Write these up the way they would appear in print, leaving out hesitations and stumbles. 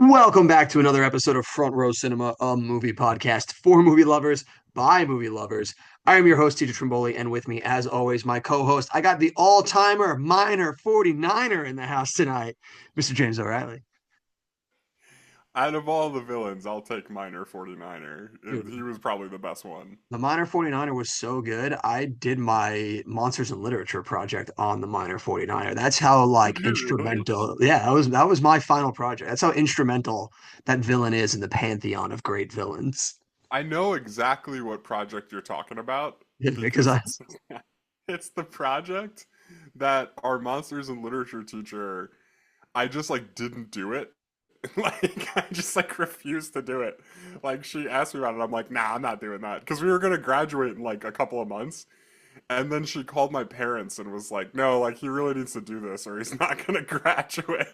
Welcome back to another episode of Front Row Cinema, a movie podcast for movie lovers by movie lovers. I am your host, Teacher Trimboli, and with me, as always, my co-host. I got the all-timer, minor 49er in the house tonight, Mr. James O'Reilly. Out of all the villains, I'll take Minor 49er. He Dude, was probably the best one. the minor 49er was so good. I did my Monsters in Literature project on the minor 49er. That's how Did you really? instrumental. Yeah, that was my final project. That's how instrumental that villain is in the pantheon of great villains. I know exactly what project you're talking about Because because I it's the project that our Monsters and Literature teacher, I just like didn't do it. Like I just like refused to do it. Like she asked me about it, I'm like, nah, I'm not doing that because we were gonna graduate in like a couple of months. And then she called my parents and was like, no, like he really needs to do this or he's not gonna graduate.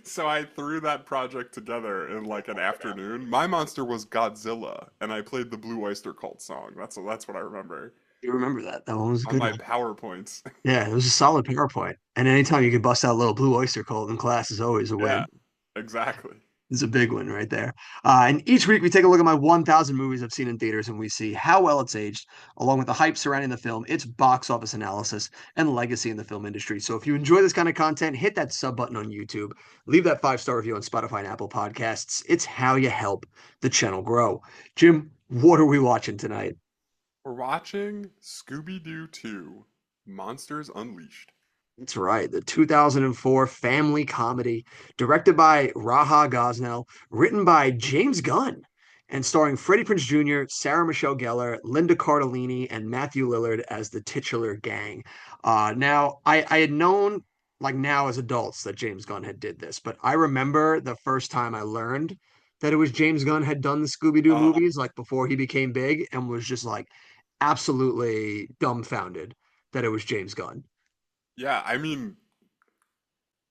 So I threw that project together in like an afternoon. My monster was Godzilla, and I played the Blue Oyster Cult song. That's what I remember you remember that. That one was a on good my one. PowerPoints. Yeah, it was a solid PowerPoint. And anytime you could bust out a little Blue Oyster Cult in class is always a Yeah, win. exactly. It's a big one right there. And each week we take a look at my 1,000 movies I've seen in theaters and we see how well it's aged, along with the hype surrounding the film, its box office analysis, and legacy in the film industry. So if you enjoy this kind of content, hit that sub button on YouTube, leave that 5-star review on Spotify and Apple Podcasts. It's how you help the channel grow. Jim, what are we watching tonight? We're watching Scooby Doo 2 Monsters Unleashed. That's right. The 2004 family comedy, directed by Raha Gosnell, written by James Gunn, and starring Freddie Prinze Jr., Sarah Michelle Gellar, Linda Cardellini, and Matthew Lillard as the titular gang. Now, I had known, like now as adults, that James Gunn had did this, but I remember the first time I learned that it was James Gunn had done the Scooby Doo Uh, movies, like before he became big, and was just like absolutely dumbfounded that it was James Gunn. yeah, I mean,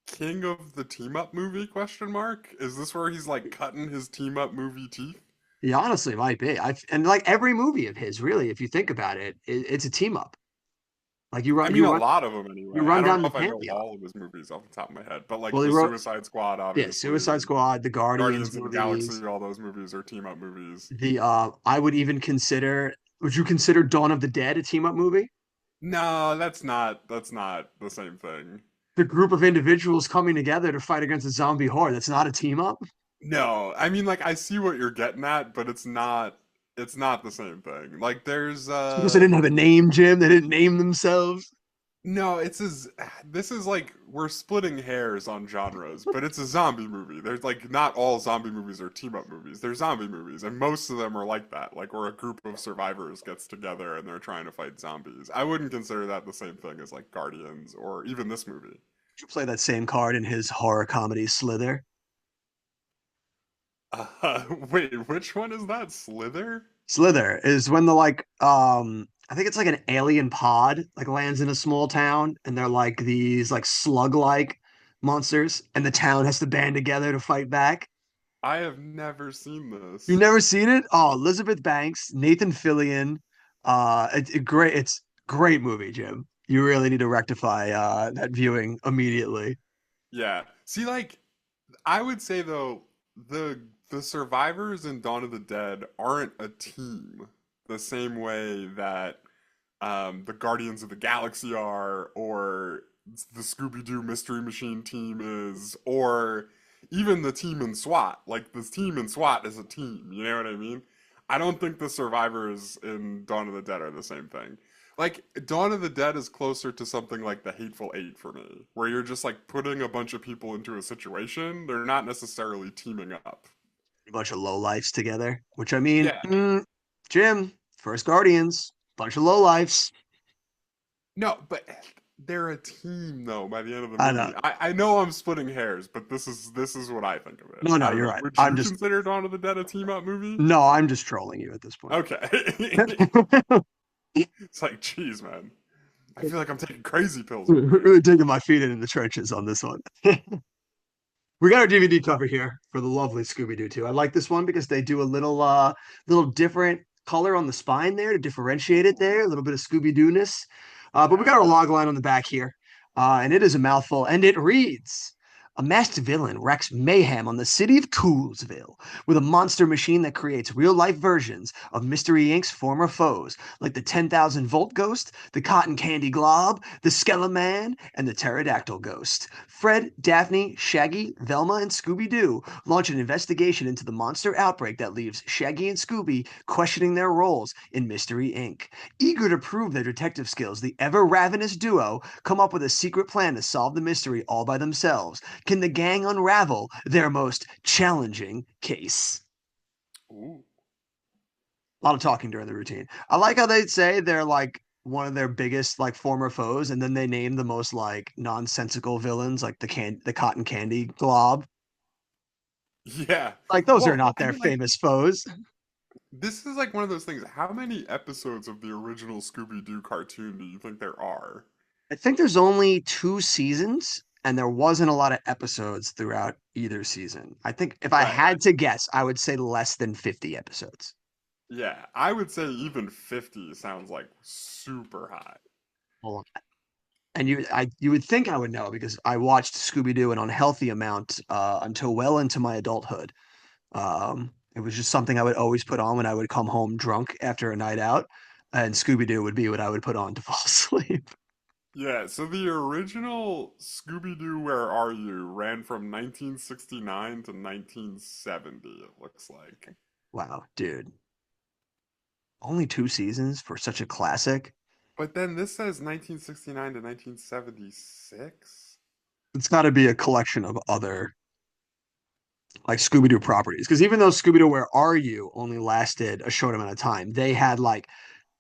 King of the Team Up movie question mark? Is this where he's like cutting his team up movie teeth? He honestly might be. I and like every movie of his, really, if you think about it, it's a team up. Like you I run, mean, you a run, lot of them you anyway. I run don't down know the if I know pantheon. all of his movies off the top of my head, but Well, like he the wrote, Suicide Squad, yeah, Suicide obviously, Squad, the Guardians Guardians of the movies. Galaxy, all those movies are team up movies. I would even consider. Would you consider Dawn of the Dead a team up movie? No, that's not the same thing. The group of individuals coming together to fight against a zombie horde. That's not a team up No, I mean like I see what you're getting at, but it's not the same thing. Like there's because they didn't have a name, Jim. They didn't name themselves. no, it's as this is like we're splitting hairs on genres, but it's a zombie movie. There's like not all zombie movies are team up movies. They're zombie movies, and most of them are like that, like where a group of survivors gets together and they're trying to fight zombies. I wouldn't consider that the same thing as like Guardians or even this movie. You play that same card in his horror comedy Slither. Wait, which one is that? Slither? Slither is when the I think it's like an alien pod like lands in a small town and they're like these like slug-like monsters and the town has to band together to fight back. I have never seen You've this. never seen it? Oh, Elizabeth Banks, Nathan Fillion. It's great movie, Jim. You really need to rectify that viewing immediately. Yeah. See, like, I would say though, the survivors in Dawn of the Dead aren't a team the same way that the Guardians of the Galaxy are, or the Scooby Doo Mystery Machine team is, or even the team in SWAT. Like, the team in SWAT is a team, you know what I mean? I don't think the survivors in Dawn of the Dead are the same thing. Like, Dawn of the Dead is closer to something like the Hateful Eight for me, where you're just like putting a bunch of people into a situation. They're not necessarily teaming up. A bunch of lowlifes together, which I mean, Yeah. Jim, first Guardians, bunch of lowlifes. No, but they're a team though by the end of the I know. movie. I know I'm splitting hairs, but this is what I think of it. No, no, I don't you're know. right. Would I'm you just consider Dawn of the Dead a team up movie? no, I'm just trolling you at this point. Okay. It's like, geez, man. I feel like I'm taking crazy pills over here. Really digging my feet in the trenches on this one. We got our DVD cover here for the lovely Scooby Doo 2. I like this one because they do a little different color on the spine there to differentiate it there, a little bit of Scooby Doo-ness. But we got Yeah. our log line on the back here. And it is a mouthful and it reads A masked villain wreaks mayhem on the city of Coolsville with a monster machine that creates real life versions of Mystery Inc.'s former foes, like the 10,000 Volt Ghost, the Cotton Candy Glob, the Skeleman, and the Pterodactyl Ghost. Fred, Daphne, Shaggy, Velma, and Scooby Doo launch an investigation into the monster outbreak that leaves Shaggy and Scooby questioning their roles in Mystery Inc. Eager to prove their detective skills, the ever ravenous duo come up with a secret plan to solve the mystery all by themselves. Can the gang unravel their most challenging case? Ooh. A lot of talking during the routine. I like how they say they're like one of their biggest like former foes, and then they name the most like nonsensical villains, like the cotton candy glob. Yeah. Like those are Well, not I their mean, like, famous foes. this is like one of those things. How many episodes of the original Scooby Doo cartoon do you think there are? I think there's only 2 seasons, and there wasn't a lot of episodes throughout either season. I think if I Right, right. had to guess, I would say less than 50 episodes. Yeah, I would say even 50 sounds like super high. A lot. And you would think I would know because I watched Scooby Doo an unhealthy amount until well into my adulthood. It was just something I would always put on when I would come home drunk after a night out, and Scooby Doo would be what I would put on to fall asleep. Yeah, so the original Scooby Doo Where Are You ran from 1969 to 1970, it looks like. Wow, dude, only 2 seasons for such a classic. But then this says 1969 to 1976? It's got to be a collection of other like Scooby Doo properties because even though Scooby Doo Where Are You only lasted a short amount of time, they had like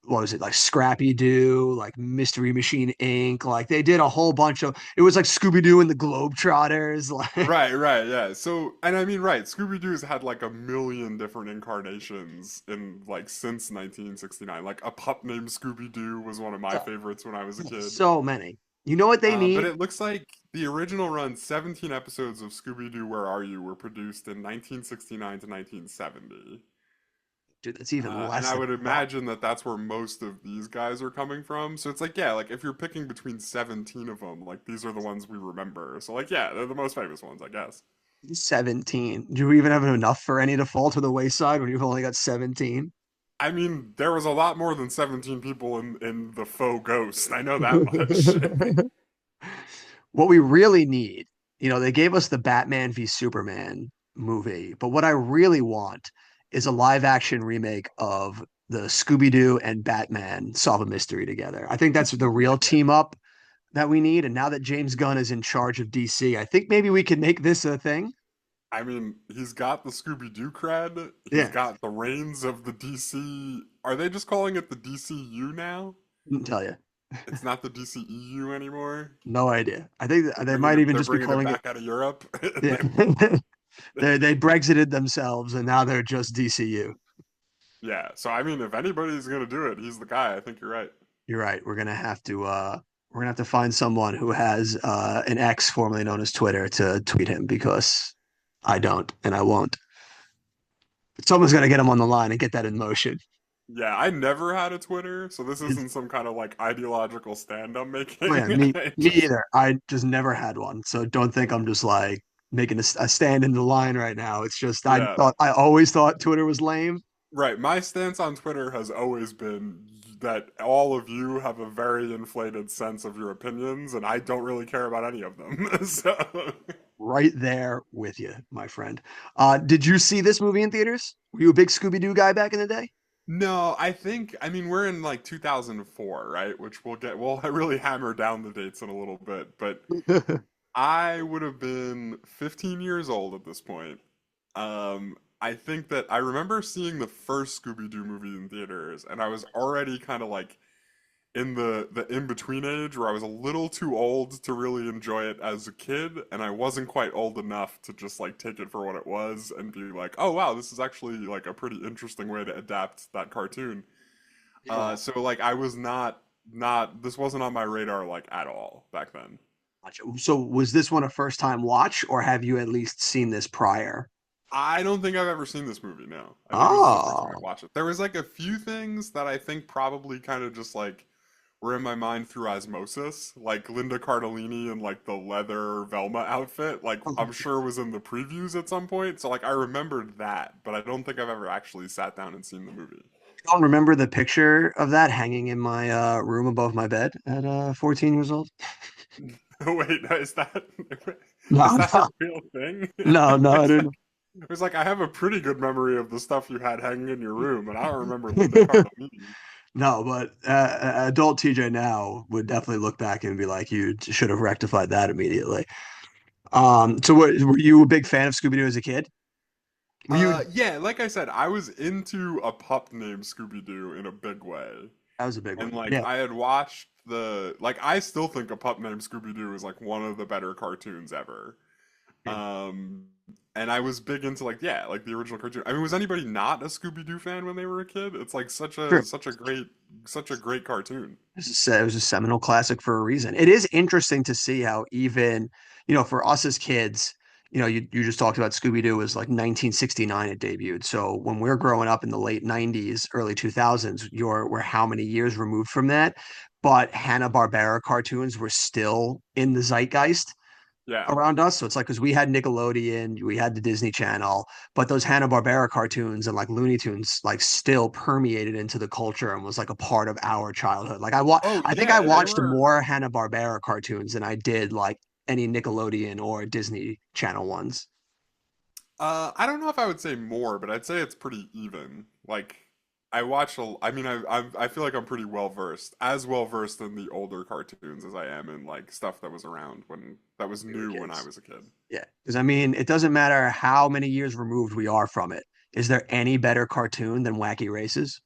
what was it like Scrappy Doo, like Mystery Machine Inc. Like they did a whole bunch of it was like Scooby Doo and the Globetrotters. Like Right, right, yeah. So, and I mean, right, Scooby Doo's had like a million different incarnations in like since 1969. Like A Pup Named Scooby Doo was one of my so, favorites when I was a kid. so many. You know what they But need? it looks like the original run 17 episodes of Scooby Doo Where Are You were produced in 1969 to 1970. Dude, that's even And less I than would I thought. imagine that that's where most of these guys are coming from. So it's like, yeah, like if you're picking between 17 of them, like these are the ones we remember. So like, yeah, they're the most famous ones, I guess. 17. Do you even have enough for any to fall to the wayside when you've only got 17? I mean, there was a lot more than 17 people in the faux ghost. I know that much. What we really need, they gave us the Batman v Superman movie, but what I really want is a live action remake of the Scooby Doo and Batman solve a mystery together. I think that's the real team up that we need. And now that James Gunn is in charge of DC, I think maybe we can make this a thing. I mean, he's got the Scooby Doo cred. He's Yeah, got the reins of the DC. Are they just calling it the DCU now? I can tell you. It's not the DCEU anymore. No idea. I think They're they might even they're just be bringing it calling it. back out of Europe. Yeah, they Brexited themselves, and now they're just DCU. Yeah. So I mean, if anybody's gonna do it, he's the guy. I think you're right. You're right. We're gonna have to find someone who has an X formerly known as Twitter to tweet him because I don't and I won't. But someone's gonna get him on the line and get that in motion. Yeah, I never had a Twitter, so this It's, isn't some kind of like ideological stand I'm oh yeah, making. me I me just either. I just never had one, so don't think I'm just like making a stand in the line right now. It's just yeah. I always thought Twitter was lame. Right. My stance on Twitter has always been that all of you have a very inflated sense of your opinions, and I don't really care about any of them. So, Right there with you, my friend. Did you see this movie in theaters? Were you a big Scooby Doo guy back in the day? no, I mean, we're in like 2004, right? Which we'll really hammer down the dates in a little bit, but I would have been 15 years old at this point. I think that I remember seeing the first Scooby Doo movie in theaters, and I was already kind of like in the in between age where I was a little too old to really enjoy it as a kid, and I wasn't quite old enough to just like take it for what it was and be like, oh wow, this is actually like a pretty interesting way to adapt that cartoon. Yeah. So like I was not this wasn't on my radar like at all back then. Gotcha. So was this one a first time watch, or have you at least seen this prior? I don't think I've ever seen this movie, no. I think this is the first time I Oh, watched it. There was like a few things that I think probably kind of just like were in my mind through osmosis. Like Linda Cardellini in like the leather Velma outfit, like I'm sure was in the previews at some point. So like I remembered that, but I don't think I've ever actually sat down and seen the movie. I don't remember the picture of that hanging in my room above my bed at 14 years old. Wait, is No, that no, a real thing? no, no, I It's like didn't. it's like I have a pretty good memory of the stuff you had hanging in your room, and I don't remember Linda Cardellini. No, but adult TJ now would definitely look back and be like, you should have rectified that immediately. So were you a big fan of Scooby Doo as a kid? Were you? Yeah, like I said, I was into a pup named Scooby Doo in a big way. That was a big And one. like Yeah. I had watched I still think A Pup Named Scooby Doo is like one of the better cartoons ever. Yeah. Um and I was big into like yeah, like the original cartoon. I mean, was anybody not a Scooby Doo fan when they were a kid? It's like Sure. such a great cartoon. It was a seminal classic for a reason. It is interesting to see how even, for us as kids, you just talked about Scooby Doo was like 1969 it debuted. So when we're growing up in the late 90s, early 2000s, we're how many years removed from that? But Hanna-Barbera cartoons were still in the zeitgeist Yeah. around us. So it's like because we had Nickelodeon, we had the Disney Channel, but those Hanna-Barbera cartoons and like Looney Tunes like still permeated into the culture and was like a part of our childhood. Oh I think I yeah, they watched were more Hanna-Barbera cartoons than I did like any Nickelodeon or Disney Channel ones. I don't know if I would say more, but I'd say it's pretty even. Like I mean I feel like I'm pretty well versed in the older cartoons as I am in like stuff that was around when that was We were new when I kids. was a kid. Yeah. Because I mean, it doesn't matter how many years removed we are from it. Is there any better cartoon than Wacky Races?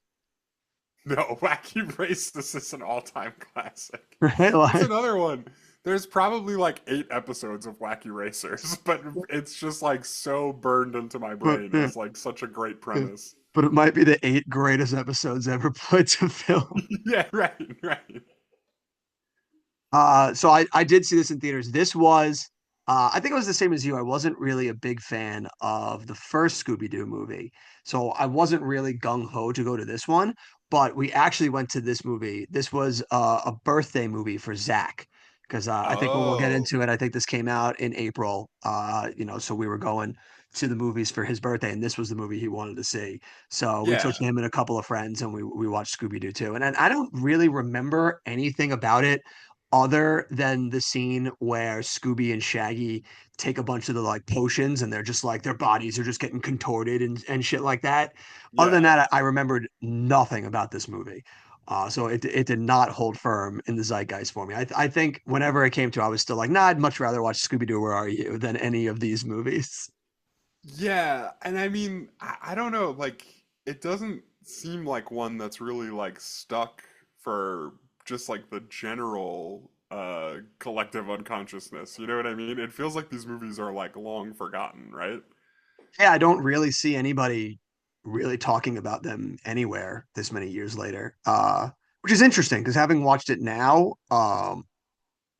No, Wacky Races is an all-time classic. Right? That's Like, another one. There's probably like 8 episodes of Wacky Racers, but it's just like so burned into my but brain yeah. as like such a great Yeah. premise. But it might be the eight greatest episodes ever put to film. Yeah, right, right. So I did see this in theaters. This was I think it was the same as you. I wasn't really a big fan of the first Scooby-Doo movie. So I wasn't really gung-ho to go to this one, but we actually went to this movie. This was a birthday movie for Zach. Because I think we'll get Oh, into it. I think this came out in April. So we were going to the movies for his birthday, and this was the movie he wanted to see. So we took yeah. him and a couple of friends, and we watched Scooby Doo too. And I don't really remember anything about it other than the scene where Scooby and Shaggy take a bunch of the like potions and they're just like their bodies are just getting contorted and shit like that. Other than Yeah. that, I remembered nothing about this movie. So it did not hold firm in the zeitgeist for me. I think whenever it came to, I was still like, nah, I'd much rather watch Scooby Doo, Where Are You than any of these movies. Yeah, and I mean, I don't know, like it doesn't seem like one that's really like stuck for just like the general collective unconsciousness. You know what I mean? It feels like these movies are like long forgotten, right? Yeah, I don't really see anybody really talking about them anywhere this many years later. Which is interesting because having watched it now,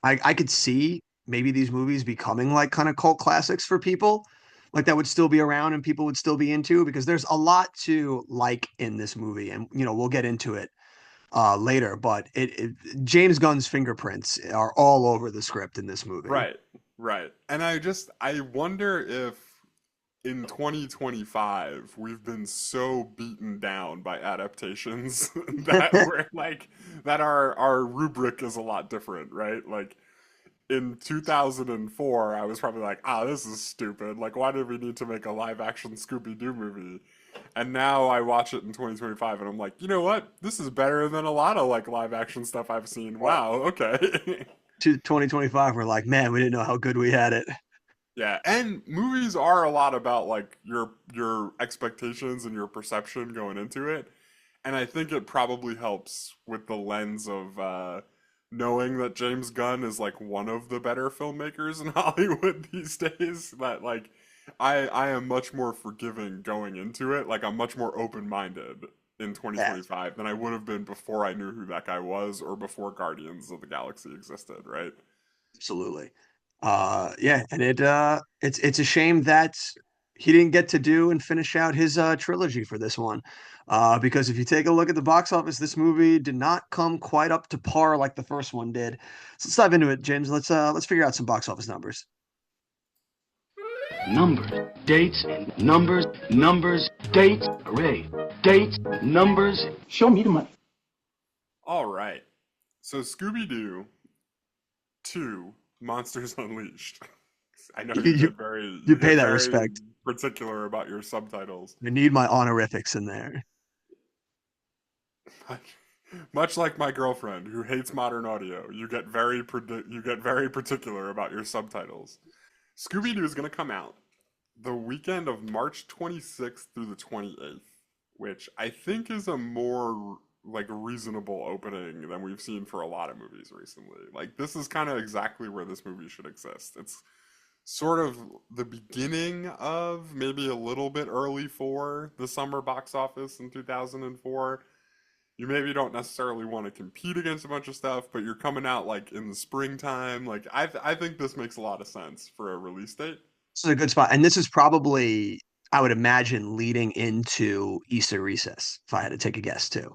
I could see maybe these movies becoming like kind of cult classics for people, like that would still be around and people would still be into because there's a lot to like in this movie, and we'll get into it later. But James Gunn's fingerprints are all over the script in this movie. Right, right. And I wonder if in 2025 we've been so beaten down by adaptations that we're like that our rubric is a lot different, right? Like in 2004, I was probably like, ah, this is stupid. Like, why did we need to make a live action Scooby Doo movie? And now I watch it in 2025 and I'm like, you know what? This is better than a lot of like live action stuff I've seen. Wow, okay. To 2025, we're like, man, we didn't know how good we had it. Yeah, and movies are a lot about like your expectations and your perception going into it. And I think it probably helps with the lens of knowing that James Gunn is like one of the better filmmakers in Hollywood these days. That like I am much more forgiving going into it. Like I'm much more open-minded in Yeah, 2025 than I would have been before I knew who that guy was or before Guardians of the Galaxy existed, right? absolutely. Yeah, and it's a shame that he didn't get to do and finish out his trilogy for this one. Because if you take a look at the box office, this movie did not come quite up to par like the first one did. So let's dive into it, James. Let's figure out some box office numbers. Numbers, dates, numbers, numbers, dates, array, dates, numbers. Show me the money. All right. So Scooby Doo 2 Monsters Unleashed. I know You, you you, get very you pay that very respect. particular about your subtitles. I need my honorifics in there. Much like my girlfriend who hates modern audio, you get very particular about your subtitles. Scooby Doo is going to come out the weekend of March 26th through the 28th, which I think is a more like reasonable opening than we've seen for a lot of movies recently. Like this is kind of exactly where this movie should exist. It's sort of the beginning of maybe a little bit early for the summer box office in 2004. You maybe don't necessarily want to compete against a bunch of stuff, but you're coming out like in the springtime. Like I think this makes a lot of sense for a release date. This is a good spot. And this is probably, I would imagine, leading into Easter recess, if I had to take a guess too.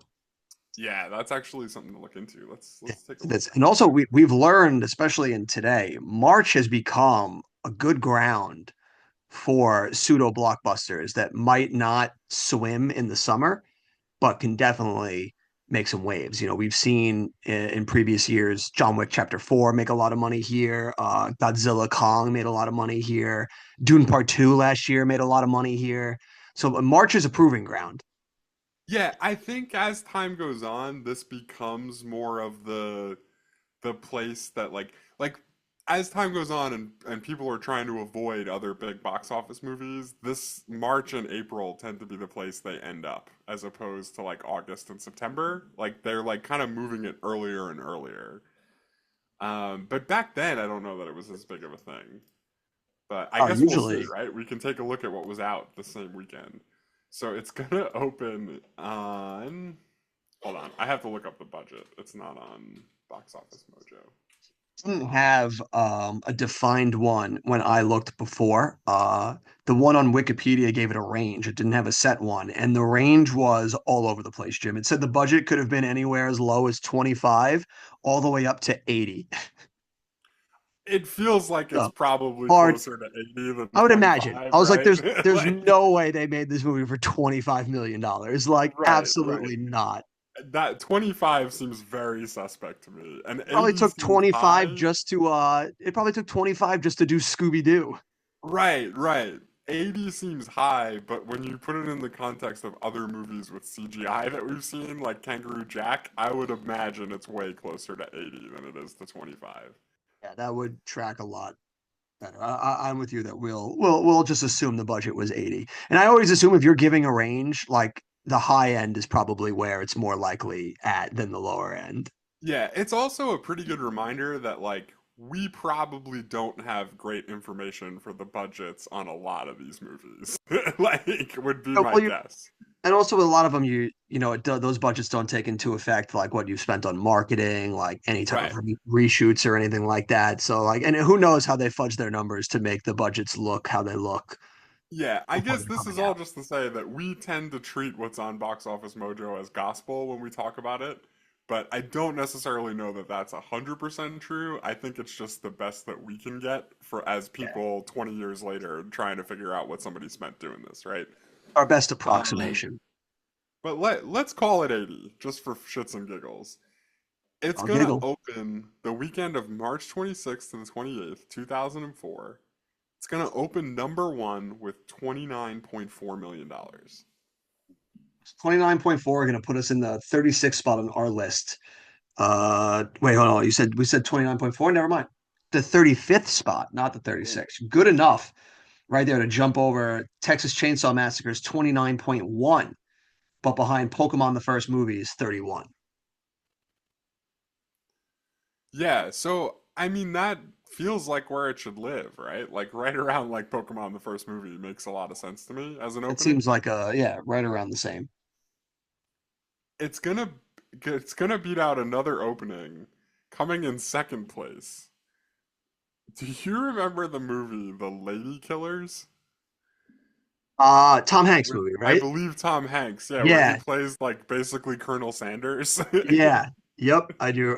Yeah, that's actually something to look into. Let's take a look That's, at and that. also we've learned, especially in today, March has become a good ground for pseudo blockbusters that might not swim in the summer, but can definitely make some waves. You know, we've seen in previous years John Wick Chapter 4 make a lot of money here. Godzilla Kong made a lot of money here. Dune Part 2 last year made a lot of money here. So March is a proving ground. Yeah, I think as time goes on, this becomes more of the place that like as time goes on and people are trying to avoid other big box office movies, this March and April tend to be the place they end up as opposed to like August and September. Like they're like kind of moving it earlier and earlier. But back then I don't know that it was as big of a thing. But I guess we'll see, Usually, right? We can take a look at what was out the same weekend. So it's gonna open on. Hold on, I have to look up the budget. It's not on Box Office Mojo. didn't have a defined one when I looked before. The one on Wikipedia gave it a range. It didn't have a set one, and the range was all over the place, Jim. It said the budget could have been anywhere as low as 25 all the way up to 80. It feels like it's So probably hard. closer to 80 than I would imagine. 25, I was like, right? there's Like, no way they made this movie for $25 million. Like, right, right. absolutely not. That 25 seems very suspect to me, and Probably 80 took seems 25 high. just to it probably took 25 just to do Scooby Doo. Right, right. 80 seems high, but when you put it in the context of other movies with CGI that we've seen, like Kangaroo Jack, I would imagine it's way closer to 80 than it is to 25. Yeah, that would track a lot better. I'm with you that we'll just assume the budget was 80. And I always assume if you're giving a range, like the high end is probably where it's more likely at than the lower end. Yeah, it's also a pretty good reminder that, like, we probably don't have great information for the budgets on a lot of these movies. Like, would be my Well, you guess. and also a lot of them those budgets don't take into effect like what you've spent on marketing, like any type of Right. reshoots or anything like that. So like, and who knows how they fudge their numbers to make the budgets look how they look Yeah, I before guess they're this is coming all out. just to say that we tend to treat what's on Box Office Mojo as gospel when we talk about it, but I don't necessarily know that that's 100% true. I think it's just the best that we can get for as Yeah, people 20 years later trying to figure out what somebody spent doing this, right? our best Um, approximation. but let's call it 80 just for shits and giggles. It's I'll gonna giggle. open the weekend of March 26th to the 28th, 2004. It's gonna open number one with $29.4 million. dollars. 29.4 are going to put us in the 36th spot on our list. Wait, hold on. We said 29.4. Never mind. The 35th spot, not the 36th. Good enough right there to jump over Texas Chainsaw Massacre's 29.1, but behind Pokemon the first movie is 31. Yeah, so I mean that feels like where it should live, right? Like right around like Pokemon the first movie makes a lot of sense to me as an It opening. seems like yeah, right around the same. It's gonna it's gonna beat out another opening coming in second place. Do you remember the movie The Lady Killers? Tom Hanks With, movie, I right? believe, Tom Hanks. Yeah, where he Yeah, plays like basically Colonel Sanders. yeah, yep. I do.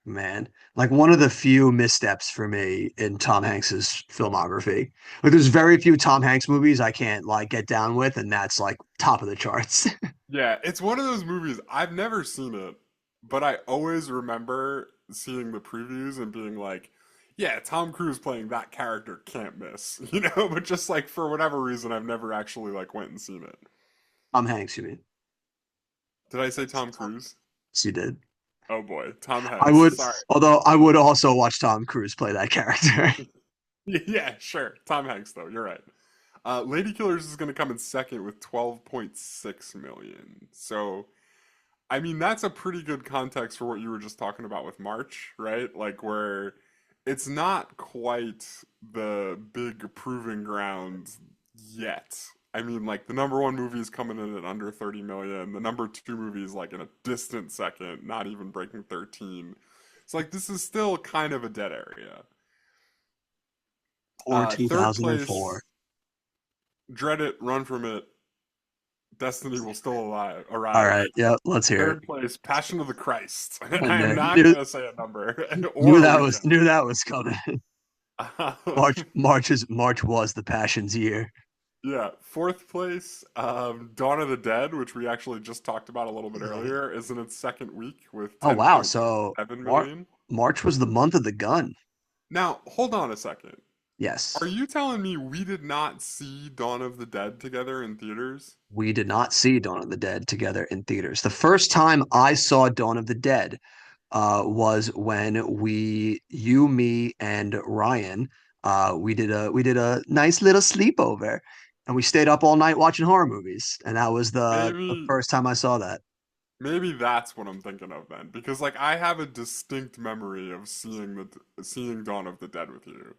Man, like one of the few missteps for me in Tom Hanks's filmography. Like, there's very few Tom Hanks movies I can't like get down with, and that's like top of the charts. Yeah, it's one of those movies. I've never seen it, but I always remember seeing the previews and being like, yeah, Tom Cruise playing that character can't miss, you know? But just like for whatever reason, I've never actually like went and seen it. Tom Hanks, you mean? Did I say Tom Cruise? Yes, you did. Oh boy, Tom I Hanks. would, Sorry. although I would also watch Tom Cruise play that character. Yeah, sure. Tom Hanks, though. You're right. Lady Killers is going to come in second with 12.6 million. So, I mean, that's a pretty good context for what you were just talking about with March, right? Like, where it's not quite the big proving ground yet. I mean, like, the number one movie is coming in at under 30 million. The number two movie is, like, in a distant second, not even breaking 13. It's like, this is still kind of a dead area. Or Third 2004. place, Dread It, Run From It, Destiny Will Still All Arrive. right, yeah, let's hear it. Third place, Passion of the Christ. I I am knew, not knew, gonna say a number knew or a that was weekend. knew that was coming. March was the Passion's year. Yeah, fourth place, Dawn of the Dead, which we actually just talked about a little bit Yeah. earlier, is in its second week with Oh wow, so 10.7 million. March was the month of the gun. Now, hold on a second. Yes. Are you telling me we did not see Dawn of the Dead together in theaters? We did not see Dawn of the Dead together in theaters. The first time I saw Dawn of the Dead was when you, me, and Ryan, we did a nice little sleepover, and we stayed up all night watching horror movies, and that was the Maybe first time I saw that. Maybe that's what I'm thinking of then, because like I have a distinct memory of seeing Dawn of the Dead with you.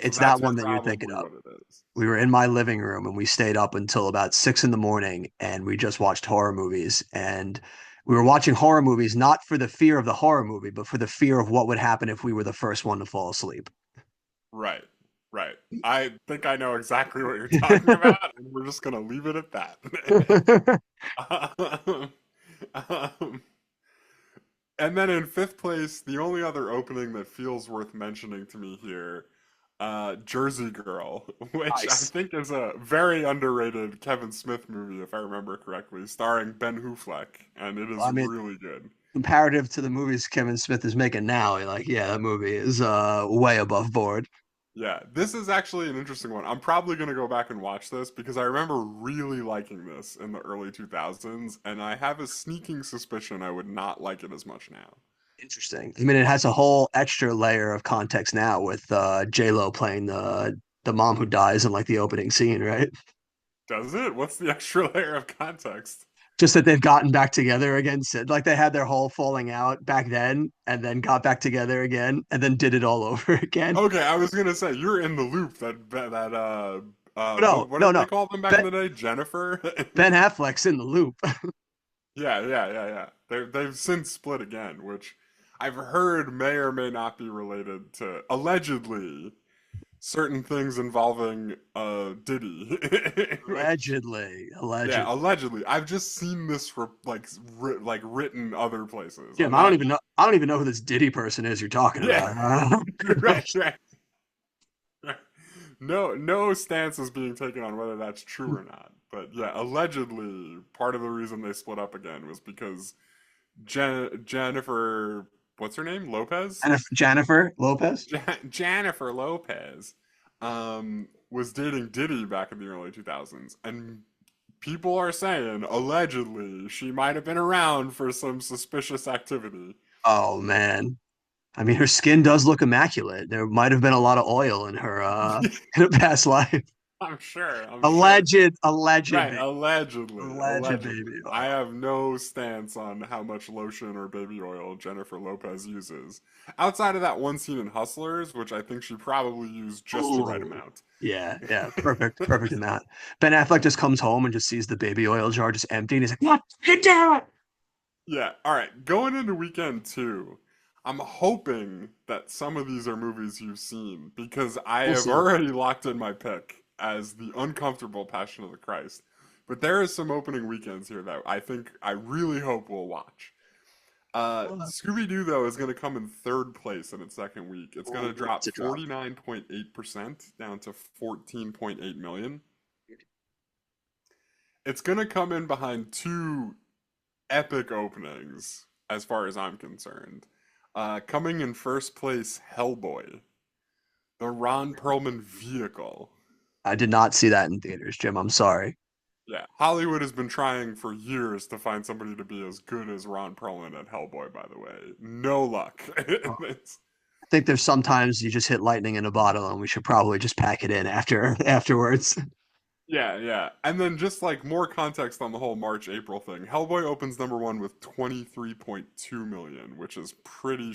So It's that's that one that you're thinking probably of. what it is. We were in my living room and we stayed up until about 6 in the morning and we just watched horror movies. And we were watching horror movies not for the fear of the horror movie, but for the fear of what would happen if we were the first one to fall asleep. Right, right. I think I know exactly what you're talking about, and we're just gonna leave it at that. um, um, and then in fifth place, the only other opening that feels worth mentioning to me here, Jersey Girl, which I Nice. think is a very underrated Kevin Smith movie, if I remember correctly, starring Ben Affleck, and it is I mean, really good. comparative to the movies Kevin Smith is making now, like, yeah, that movie is way above board. Yeah, this is actually an interesting one. I'm probably going to go back and watch this because I remember really liking this in the early 2000s, and I have a sneaking suspicion I would not like it as much now. Interesting. I mean, it has a whole extra layer of context now with J Lo playing the mom who dies in like the opening scene, right? Does it? What's the extra layer of context? Just that they've gotten back together again. Like they had their whole falling out back then, and then got back together again, and then did it all over again. Okay, I was gonna say you're in the loop. No, What no, did they no. call them back in Ben, the day? Jennifer. Ben Affleck's in the loop. Yeah. They've since split again, which I've heard may or may not be related to allegedly certain things involving Diddy. Which Allegedly, yeah, allegedly. allegedly. I've just seen this for like written other places. I'm Jim, not I don't even know who this Diddy person is you're talking yeah. about. Right. No stance is being taken on whether that's true or not. But yeah, allegedly part of the reason they split up again was because Jennifer, what's her name? Lopez? Jennifer Lopez. Jennifer Lopez was dating Diddy back in the early 2000s, and people are saying allegedly she might have been around for some suspicious activity. Oh man. I mean, her skin does look immaculate. There might have been a lot of oil in her in a past life. I'm sure. Alleged Right, baby, alleged allegedly. baby I oil. have no stance on how much lotion or baby oil Jennifer Lopez uses. Outside of that one scene in Hustlers, which I think she probably used just the right Ooh. amount. Yeah, yeah, perfect amount. Ben Affleck just comes home and just sees the baby oil jar just empty, and he's like, "What? Get down!" Yeah, all right. Going into weekend two, I'm hoping that some of these are movies you've seen because I We'll have see. already locked in my pick. as the uncomfortable Passion of the Christ. But there is some opening weekends here that I really hope we'll watch. Scooby Doo though is going to come in third place in its second week. It's going to What's drop it drop? 49.8% down to 14.8 million. It's going to come in behind two epic openings, as far as I'm concerned. Coming in first place, Hellboy, the Ron Perlman vehicle. I did not see that in theaters, Jim. I'm sorry. Yeah, Hollywood has been trying for years to find somebody to be as good as Ron Perlman at Hellboy, by the way. No luck. I think there's sometimes you just hit lightning in a bottle, and we should probably just pack it in afterwards. Yeah, yeah. And then just like more context on the whole March April thing. Hellboy opens number one with 23.2 million, which is pretty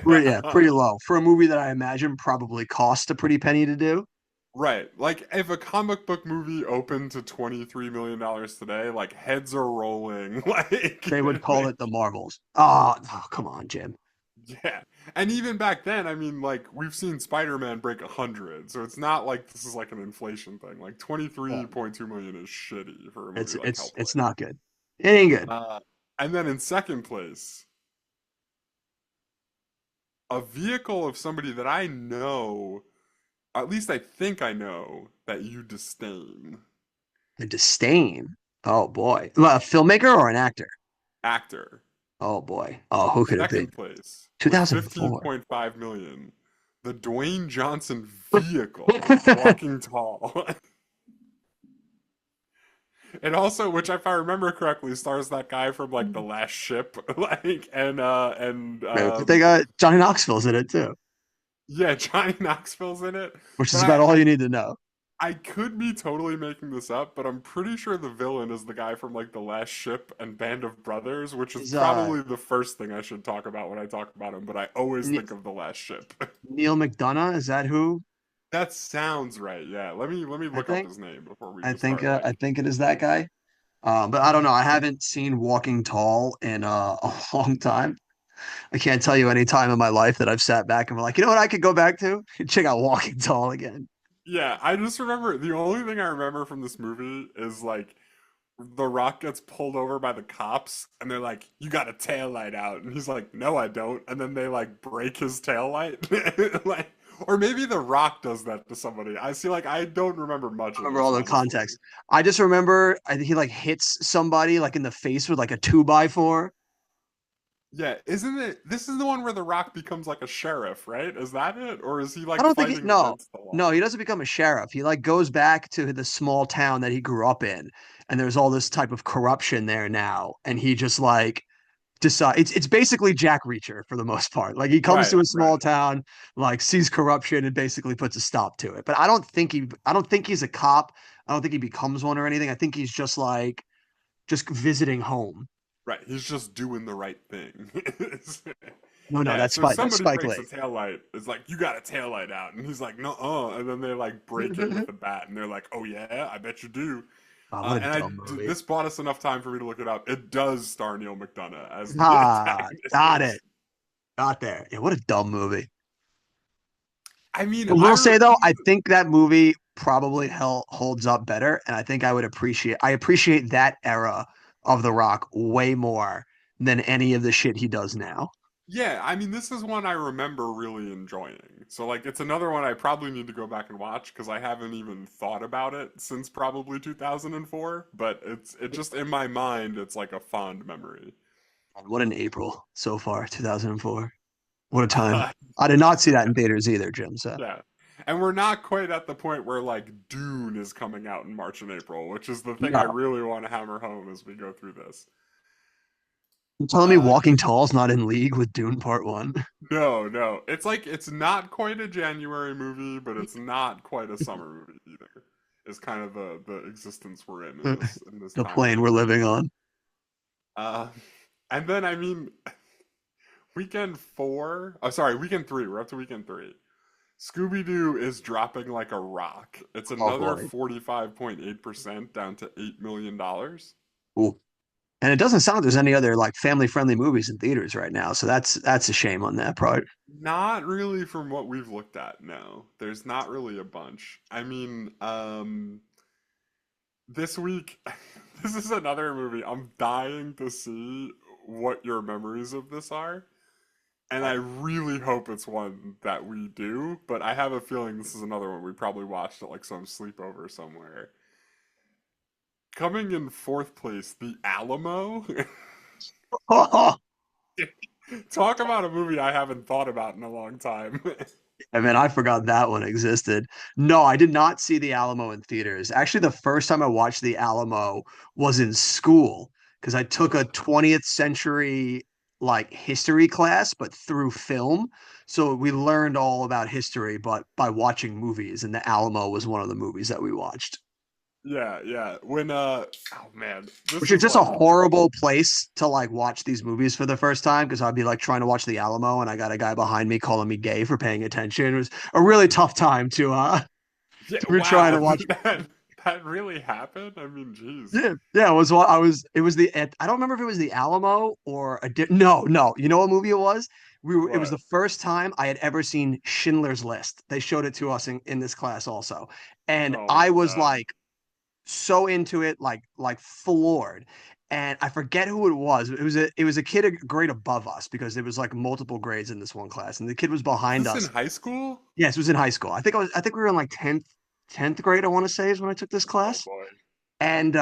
Yeah, shitty. pretty low for a movie that I imagine probably cost a pretty penny to do. Right. Like if a comic book movie opened to $23 million today, like heads are rolling. Like They would call it the Marvels. Oh, come on, Jim. yeah. And even back then, I mean, like we've seen Spider-Man break 100, so it's not like this is like an inflation thing. Like Yeah. 23.2 million is shitty for a It's movie like it's Hellboy. it's not good. It ain't good. Uh, and then in second place, a vehicle of somebody that I know, at least I think I know, that you disdain. The disdain. Oh boy. A filmmaker or an actor? Actor. Oh boy. Oh, who could it be? Second place with 2004. 15.5 million. The Dwayne Johnson vehicle, Walking Tall. It also, which if I remember correctly, stars that guy from like The Last Ship, like and They got Johnny Knoxville's in it too, yeah, Johnny Knoxville's in it. which is But about all you need to know. I could be totally making this up, but I'm pretty sure the villain is the guy from like The Last Ship and Band of Brothers, which is Is probably the first thing I should talk about when I talk about him, but I always Ne- think of The Last Ship. Neil McDonough? Is that who? That sounds right. Yeah. Let me I look up think. his name before we I just think. start I like think it is that guy. But I don't know. I haven't seen Walking Tall in a long time. I can't tell you any time in my life that I've sat back and been like, you know what, I could go back to check out Walking Tall again. yeah, I just remember the only thing I remember from this movie is like The Rock gets pulled over by the cops and they're like, "You got a tail light out." And he's like, "No, I don't." And then they like break his tail light. Like or maybe The Rock does that to somebody. I see like I don't remember much I of remember this, all the honestly. context. I just remember I think he like hits somebody like in the face with like a 2x4. Yeah, isn't it this is the one where The Rock becomes like a sheriff, right? Is that it? Or is he I like don't think it, fighting no, against the law? no, he doesn't become a sheriff. He like goes back to the small town that he grew up in, and there's all this type of corruption there now, and he just like decide it's basically Jack Reacher for the most part. Like he comes to Right, a right. small town, like sees corruption and basically puts a stop to it. But I don't think he's a cop. I don't think he becomes one or anything. I think he's just like just visiting home. Right, he's just doing the right thing. No, no, Yeah, so if That's somebody Spike breaks a Lee. taillight, it's like, you got a taillight out. And he's like, no, and then they like break it with a bat and they're like, oh yeah, I bet you do. Oh, what a And dumb movie. this bought us enough time for me to look it up. It does star Neil McDonough as the Ah, got antagonist. it. Got there. Yeah, what a dumb movie. I mean, I will say though, I think that movie probably holds up better, and I think I appreciate that era of The Rock way more than any of the shit he does now. yeah, I mean, this is one I remember really enjoying. So, like, it's another one I probably need to go back and watch because I haven't even thought about it since probably 2004. But it just in my mind, it's like a fond memory. And what an April so far, 2004. What a time. Uh, I did not see that in theaters either, Jim. So yeah. And we're not quite at the point where, like, Dune is coming out in March and April, which is the thing I no. really want to hammer home as we go through this. You're telling me Uh, Walking Tall's not in league with Dune Part One? no, no. It's like, it's not quite a January movie, but it's not quite a summer movie either. Is kind of the existence we're in this The time plane we're frame. living on. Uh, and then I mean, weekend four. Oh, sorry, weekend three. We're up to weekend three. Scooby Doo is dropping like a rock. It's Oh another boy. 45.8% down to $8 million. Ooh. And it doesn't sound like there's any other like family friendly movies in theaters right now. So that's a shame on that part. Not really from what we've looked at, no. There's not really a bunch. I mean, this week, this is another movie. I'm dying to see what your memories of this are. And I really hope it's one that we do, but I have a feeling this is another one we probably watched at like some sleepover somewhere. Coming in fourth place, The Alamo. Talk about a movie I haven't thought about in a long time. I mean, I forgot that one existed. No, I did not see the Alamo in theaters. Actually, the first time I watched the Alamo was in school because I took a 20th century like history class, but through film. So we learned all about history, but by watching movies, and the Alamo was one of the movies that we watched. Yeah, yeah. Oh man, this Which is is just a like, horrible place to like watch these movies for the first time because I'd be like trying to watch the Alamo and I got a guy behind me calling me gay for paying attention. It was a really tough time yeah, to try to wow, watch. that really happened? I mean, geez. Yeah, it was what I was. It was I don't remember if it was the Alamo or no, no. You know what movie it was? It was What? the first time I had ever seen Schindler's List. They showed it to us in this class also, and Oh I my was God. like so into it, like floored. And I forget who it was. It was a kid a grade above us because there was like multiple grades in this one class, and the kid was Was behind this in us. high school? Yes, it was in high school. I think we were in like tenth grade, I want to say is when I took this Oh class. boy. And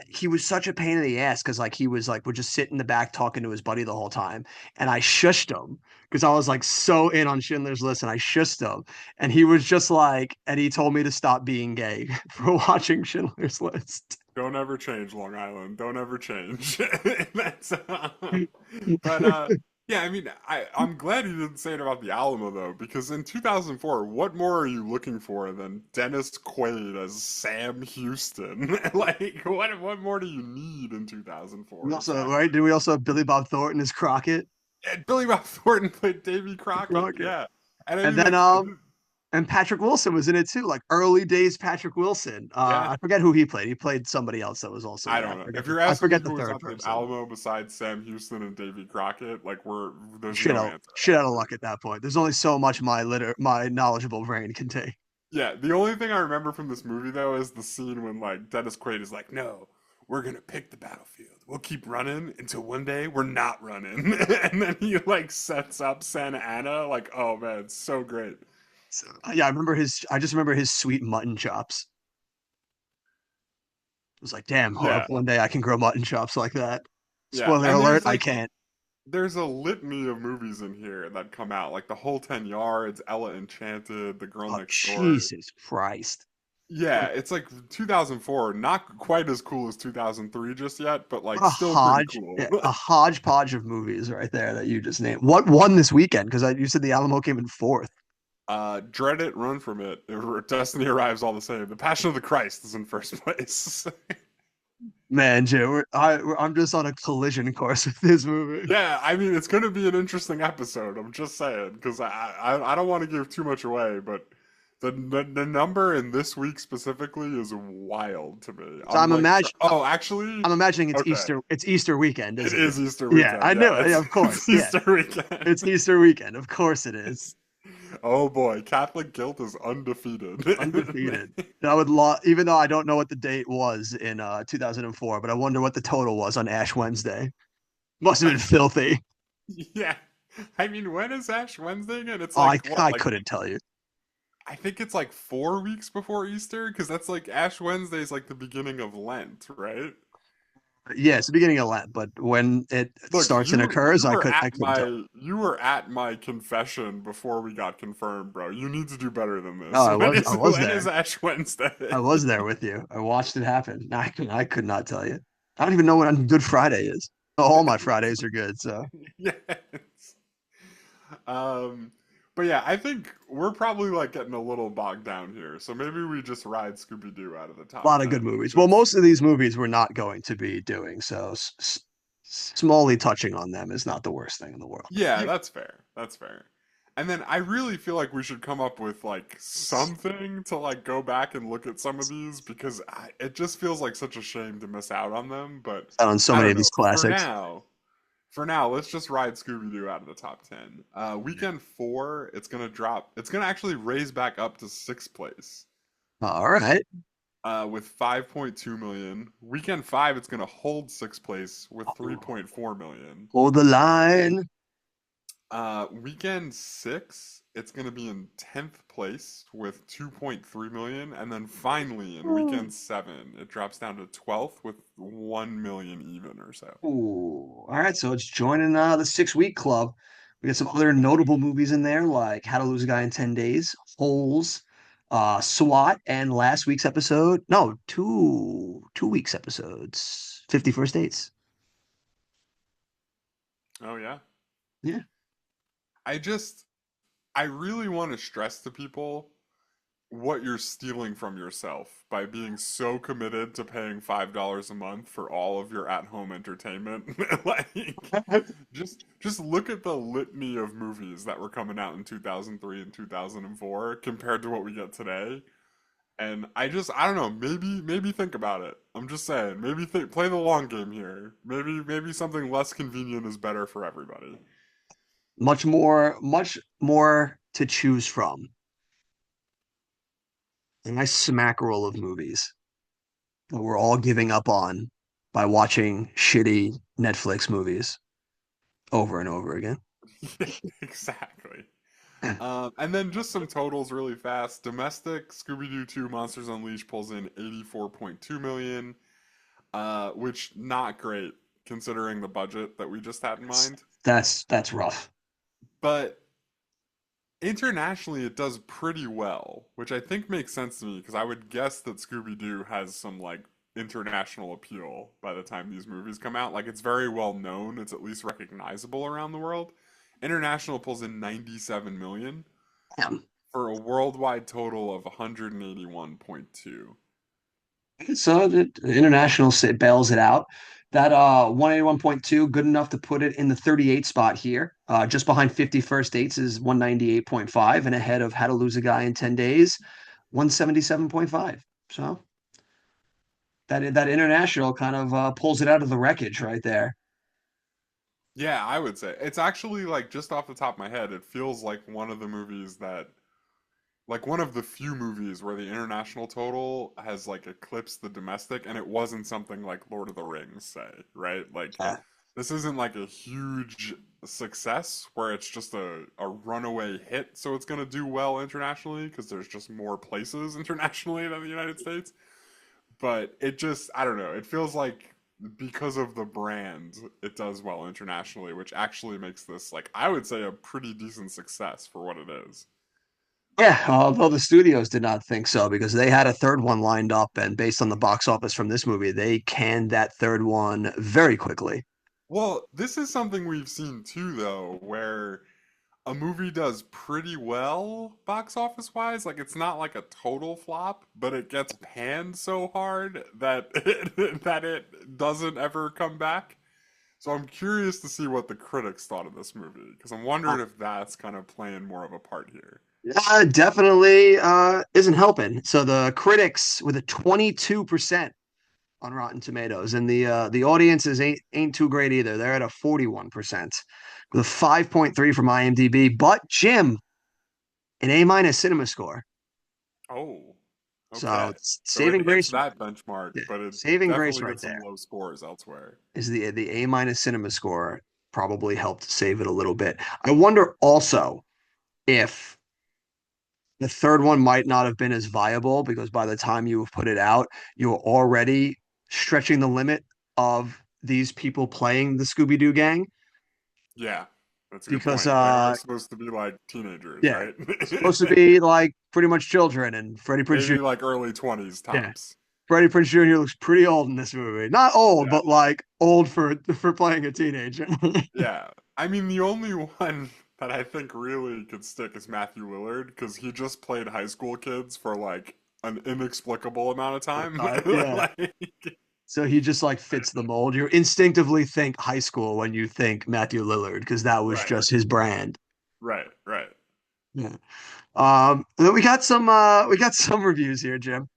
he was such a pain in the ass because like he was like would just sit in the back talking to his buddy the whole time. And I shushed him because I was like so in on Schindler's List and I shushed him. And he was just like, and he told me to stop being gay for watching Schindler's List. Don't ever change, Long Island. Don't ever change. That's, but yeah, I mean, I'm glad you didn't say it about the Alamo though, because in 2004, what more are you looking for than Dennis Quaid as Sam Houston? Like, what more do you need in We 2004 also, exactly? right? Did we also have Billy Bob Thornton as Crockett? And Billy Bob Thornton played Davy Crockett, Crockett. yeah. And I And mean, then like, and Patrick Wilson was in it too, like early days Patrick Wilson. yeah, I forget who he played. He played somebody else that was also I there. don't know. If you're I asking me forget the who was third at the person. Alamo besides Sam Houston and Davy Crockett, like there's Shit no out answer. shit out of luck at that point. There's only so much my knowledgeable brain can take. Yeah, the only thing I remember from this movie though is the scene when like Dennis Quaid is like, "No, we're gonna pick the battlefield. We'll keep running until one day we're not running," and then he like sets up Santa Ana. Like, oh man, it's so great. So, yeah, I just remember his sweet mutton chops. It was like, damn, hope Yeah, one day I can grow mutton chops like that. yeah, Spoiler and alert, I can't. there's a litany of movies in here that come out, like The Whole 10 Yards, Ella Enchanted, The Girl Oh, Next Door. Jesus Christ. Yeah, it's like 2004, not quite as cool as 2003 just yet, but What like a still pretty hodge, cool. yeah, a hodgepodge of movies right there that you just named. What won this weekend? Because you said the Alamo came in fourth. Dread it, run from it. Destiny arrives all the same. The Passion of the Christ is in first place. Man, Jim, I'm just on a collision course with this movie. Yeah, I mean it's gonna be an interesting episode. I'm just saying because I don't want to give too much away, but the number in this week specifically is wild to me. So I'm like, oh, actually, I'm imagining it's okay, Easter. It's Easter weekend, it isn't it? is Easter Yeah, weekend. I knew Yeah, it. Yeah, of it's course. Yeah, Easter weekend. it's Easter weekend. Of course it is. Oh boy, Catholic guilt is undefeated. Undefeated. I would even though I don't know what the date was in 2004, but I wonder what the total was on Ash Wednesday. Must have been filthy. Yeah. I mean, when is Ash Wednesday again? It's Oh, like what? I Like couldn't tell you. I think it's like 4 weeks before Easter because that's like Ash Wednesday is like the beginning of Lent, right? Yeah, it's the beginning of Lent, but when it Look, starts and occurs, I couldn't tell. you were at my confession before we got confirmed, bro. You need to do better than Oh, this. I was When is there. Ash Wednesday? I was there with you. I watched it happen. I could not tell you. I don't even know when Good Friday is. All my Fridays are good, so Yes. Um, but yeah, I think we're probably like getting a little bogged down here. So maybe we just ride Scooby Doo out of the a top lot of good 10. movies. Well, Just most of these movies we're not going to be doing, so smallly touching on them is not the worst thing in the world. yeah, that's fair. That's fair. And then I really feel like we should come up with like something to like go back and look at some of these because it just feels like such a shame to miss out on them. But On so I many don't of these know. classics. For now, let's just ride Scooby Doo out of the top 10. Weekend four, it's gonna drop. It's gonna actually raise back up to sixth place. All right. With 5.2 million. Weekend five, it's gonna hold sixth place with 3.4 million. Hold the line. Weekend six, it's gonna be in 10th place with 2.3 million, and then finally in weekend seven, it drops down to 12th with 1 million even or so. Ooh. All right. So it's joining the 6 week club. We got some other notable movies in there like How to Lose a Guy in 10 Days, Holes, SWAT, and last week's episode. No, 2 weeks episodes. 51st Dates. Oh yeah. Yeah. I just I really want to stress to people what you're stealing from yourself by being so committed to paying $5 a month for all of your at-home entertainment. Like just look at the litany of movies that were coming out in 2003 and 2004 compared to what we get today. And I don't know, maybe think about it. I'm just saying, maybe play the long game here. Maybe something less convenient is better for everybody. Much more to choose from. A nice smack roll of movies that we're all giving up on by watching shitty Netflix movies over and over again. Yeah, exactly. And then just some totals really fast. Domestic Scooby Doo 2 Monsters Unleashed pulls in 84.2 million, which not great considering the budget that we just had in mind. That's rough. But internationally, it does pretty well, which I think makes sense to me because I would guess that Scooby Doo has some like international appeal by the time these movies come out. Like it's very well known, it's at least recognizable around the world. International pulls in 97 million Damn. for a worldwide total of 181.2. So the international bails it out. That 181.2, good enough to put it in the 38 spot here. Just behind 51st Dates is 198.5 and ahead of How to Lose a Guy in 10 Days, 177.5. So that international kind of pulls it out of the wreckage right there. Yeah, I would say. It's actually like just off the top of my head, it feels like one of the few movies where the international total has like eclipsed the domestic and it wasn't something like Lord of the Rings, say, right? Like Uh, this isn't like a huge success where it's just a runaway hit, so it's gonna do well internationally because there's just more places internationally than the United States. But it just, I don't know, it feels like because of the brand, it does well internationally, which actually makes this like I would say a pretty decent success for what it is. yeah, although the studios did not think so because they had a third one lined up, and based on the box office from this movie, they canned that third one very quickly. Well, this is something we've seen too, though, where a movie does pretty well box office wise. Like it's not like a total flop, but it gets panned so hard that that it doesn't ever come back. So I'm curious to see what the critics thought of this movie because I'm wondering if that's kind of playing more of a part here. Definitely isn't helping. So the critics with a 22% on Rotten Tomatoes, and the audiences ain't too great either. They're at a 41% with a 5.3 from IMDb. But Jim, an A- cinema score. Oh, So okay. So it saving hits grace, that benchmark, yeah, but it saving grace definitely right gets some there low scores elsewhere. is the A- cinema score probably helped save it a little bit. I wonder also if the third one might not have been as viable because by the time you have put it out, you're already stretching the limit of these people playing the Scooby Doo gang. Yeah, that's a good Because point. They are supposed to be like teenagers, yeah, right? supposed to be like pretty much children, and Freddie Prinze Maybe Jr. like early 20s Yeah, tops. Freddie Prinze Jr. looks pretty old in this movie. Not old, Yeah. but like old for playing a teenager. Yeah. I mean, the only one that I think really could stick is Matthew Lillard because he just played high school kids for like an inexplicable amount of time. Yeah. Like, So he just like fits the mold. You instinctively think high school when you think Matthew Lillard because that was right, just his brand. right, right. Yeah. Then we got some reviews here, Jim.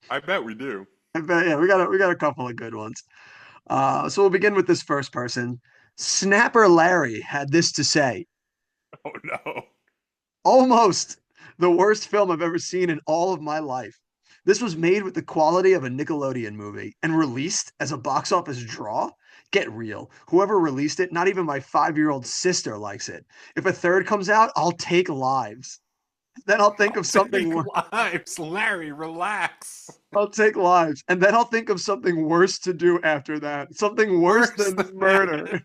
I bet we do. I bet, yeah, we got a couple of good ones. So we'll begin with this first person. Snapper Larry had this to say: Oh no. almost the worst film I've ever seen in all of my life. This was made with the quality of a Nickelodeon movie and released as a box office draw. Get real. Whoever released it, not even my 5-year-old sister likes it. If a third comes out, I'll take lives. Then I'll think I'll of something take worse. lives. Larry, relax. I'll take lives. And then I'll think of something worse to do after that. Something worse Worse than than that. murder.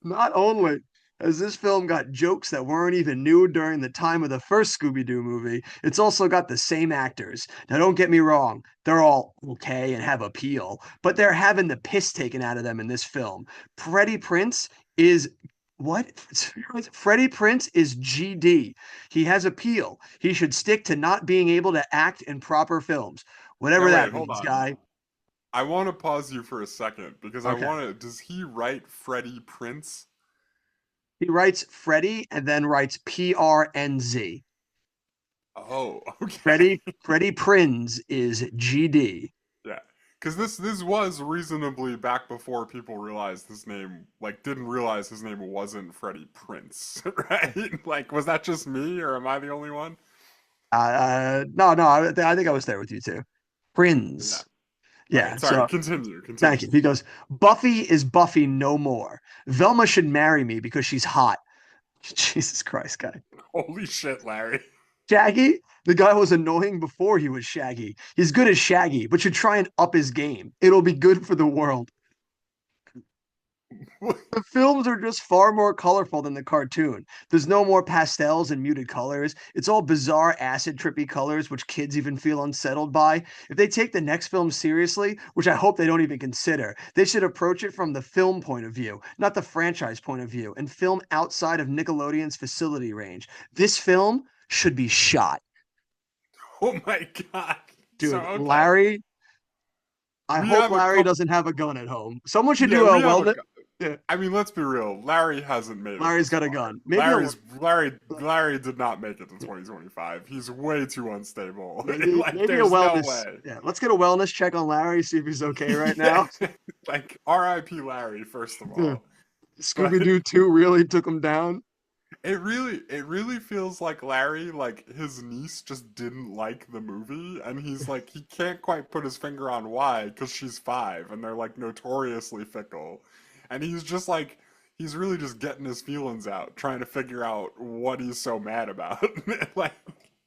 Not only has this film got jokes that weren't even new during the time of the first Scooby Doo movie, it's also got the same actors. Now, don't get me wrong, they're all okay and have appeal, but they're having the piss taken out of them in this film. Freddie Prince is what? Freddie Prince is GD. He has appeal. He should stick to not being able to act in proper films, whatever Now wait, that hold means, on. guy. I want to pause you for a second because I Okay. want to. Does he write Freddie Prince? He writes Freddie and then writes PRNZ. Oh, okay. Freddie Prinz is GD. Yeah, because this was reasonably back before people realized his name, like didn't realize his name wasn't Freddie Prince, right? Like, was that just me, or am I the only one? No, no, I think I was there with you too. Yeah. Prinz. Okay, Yeah. sorry. So Continue. thank you. Continue. He goes, Buffy is Buffy no more. Velma should marry me because she's hot. Jesus Christ, guy. Holy shit, Larry. Shaggy, the guy was annoying before he was Shaggy. He's good as Shaggy, but should try and up his game. It'll be good for the world. The films are just far more colorful than the cartoon. There's no more pastels and muted colors. It's all bizarre acid trippy colors, which kids even feel unsettled by. If they take the next film seriously, which I hope they don't even consider, they should approach it from the film point of view, not the franchise point of view, and film outside of Nickelodeon's facility range. This film should be shot. Oh my god. So Dude, okay, Larry, I we hope have a Larry couple. doesn't have a gun at home. Someone should Yeah, do a we have a. wellness. Yeah, I mean, let's be real. Larry hasn't made it Larry's this got a far. gun. Maybe a Larry did not make it to 2025. He's way too unstable. Like, maybe a there's no wellness. way. Yeah, let's get a wellness check on Larry, see if he's okay right Yeah, now. like R.I.P. Larry, first of Yeah. all. But Scooby Doo 2 really took him down. it really feels like Larry, like his niece just didn't like the movie, and he's like he can't quite put his finger on why, because she's 5, and they're like notoriously fickle, and he's just like he's really just getting his feelings out, trying to figure out what he's so mad about. Like,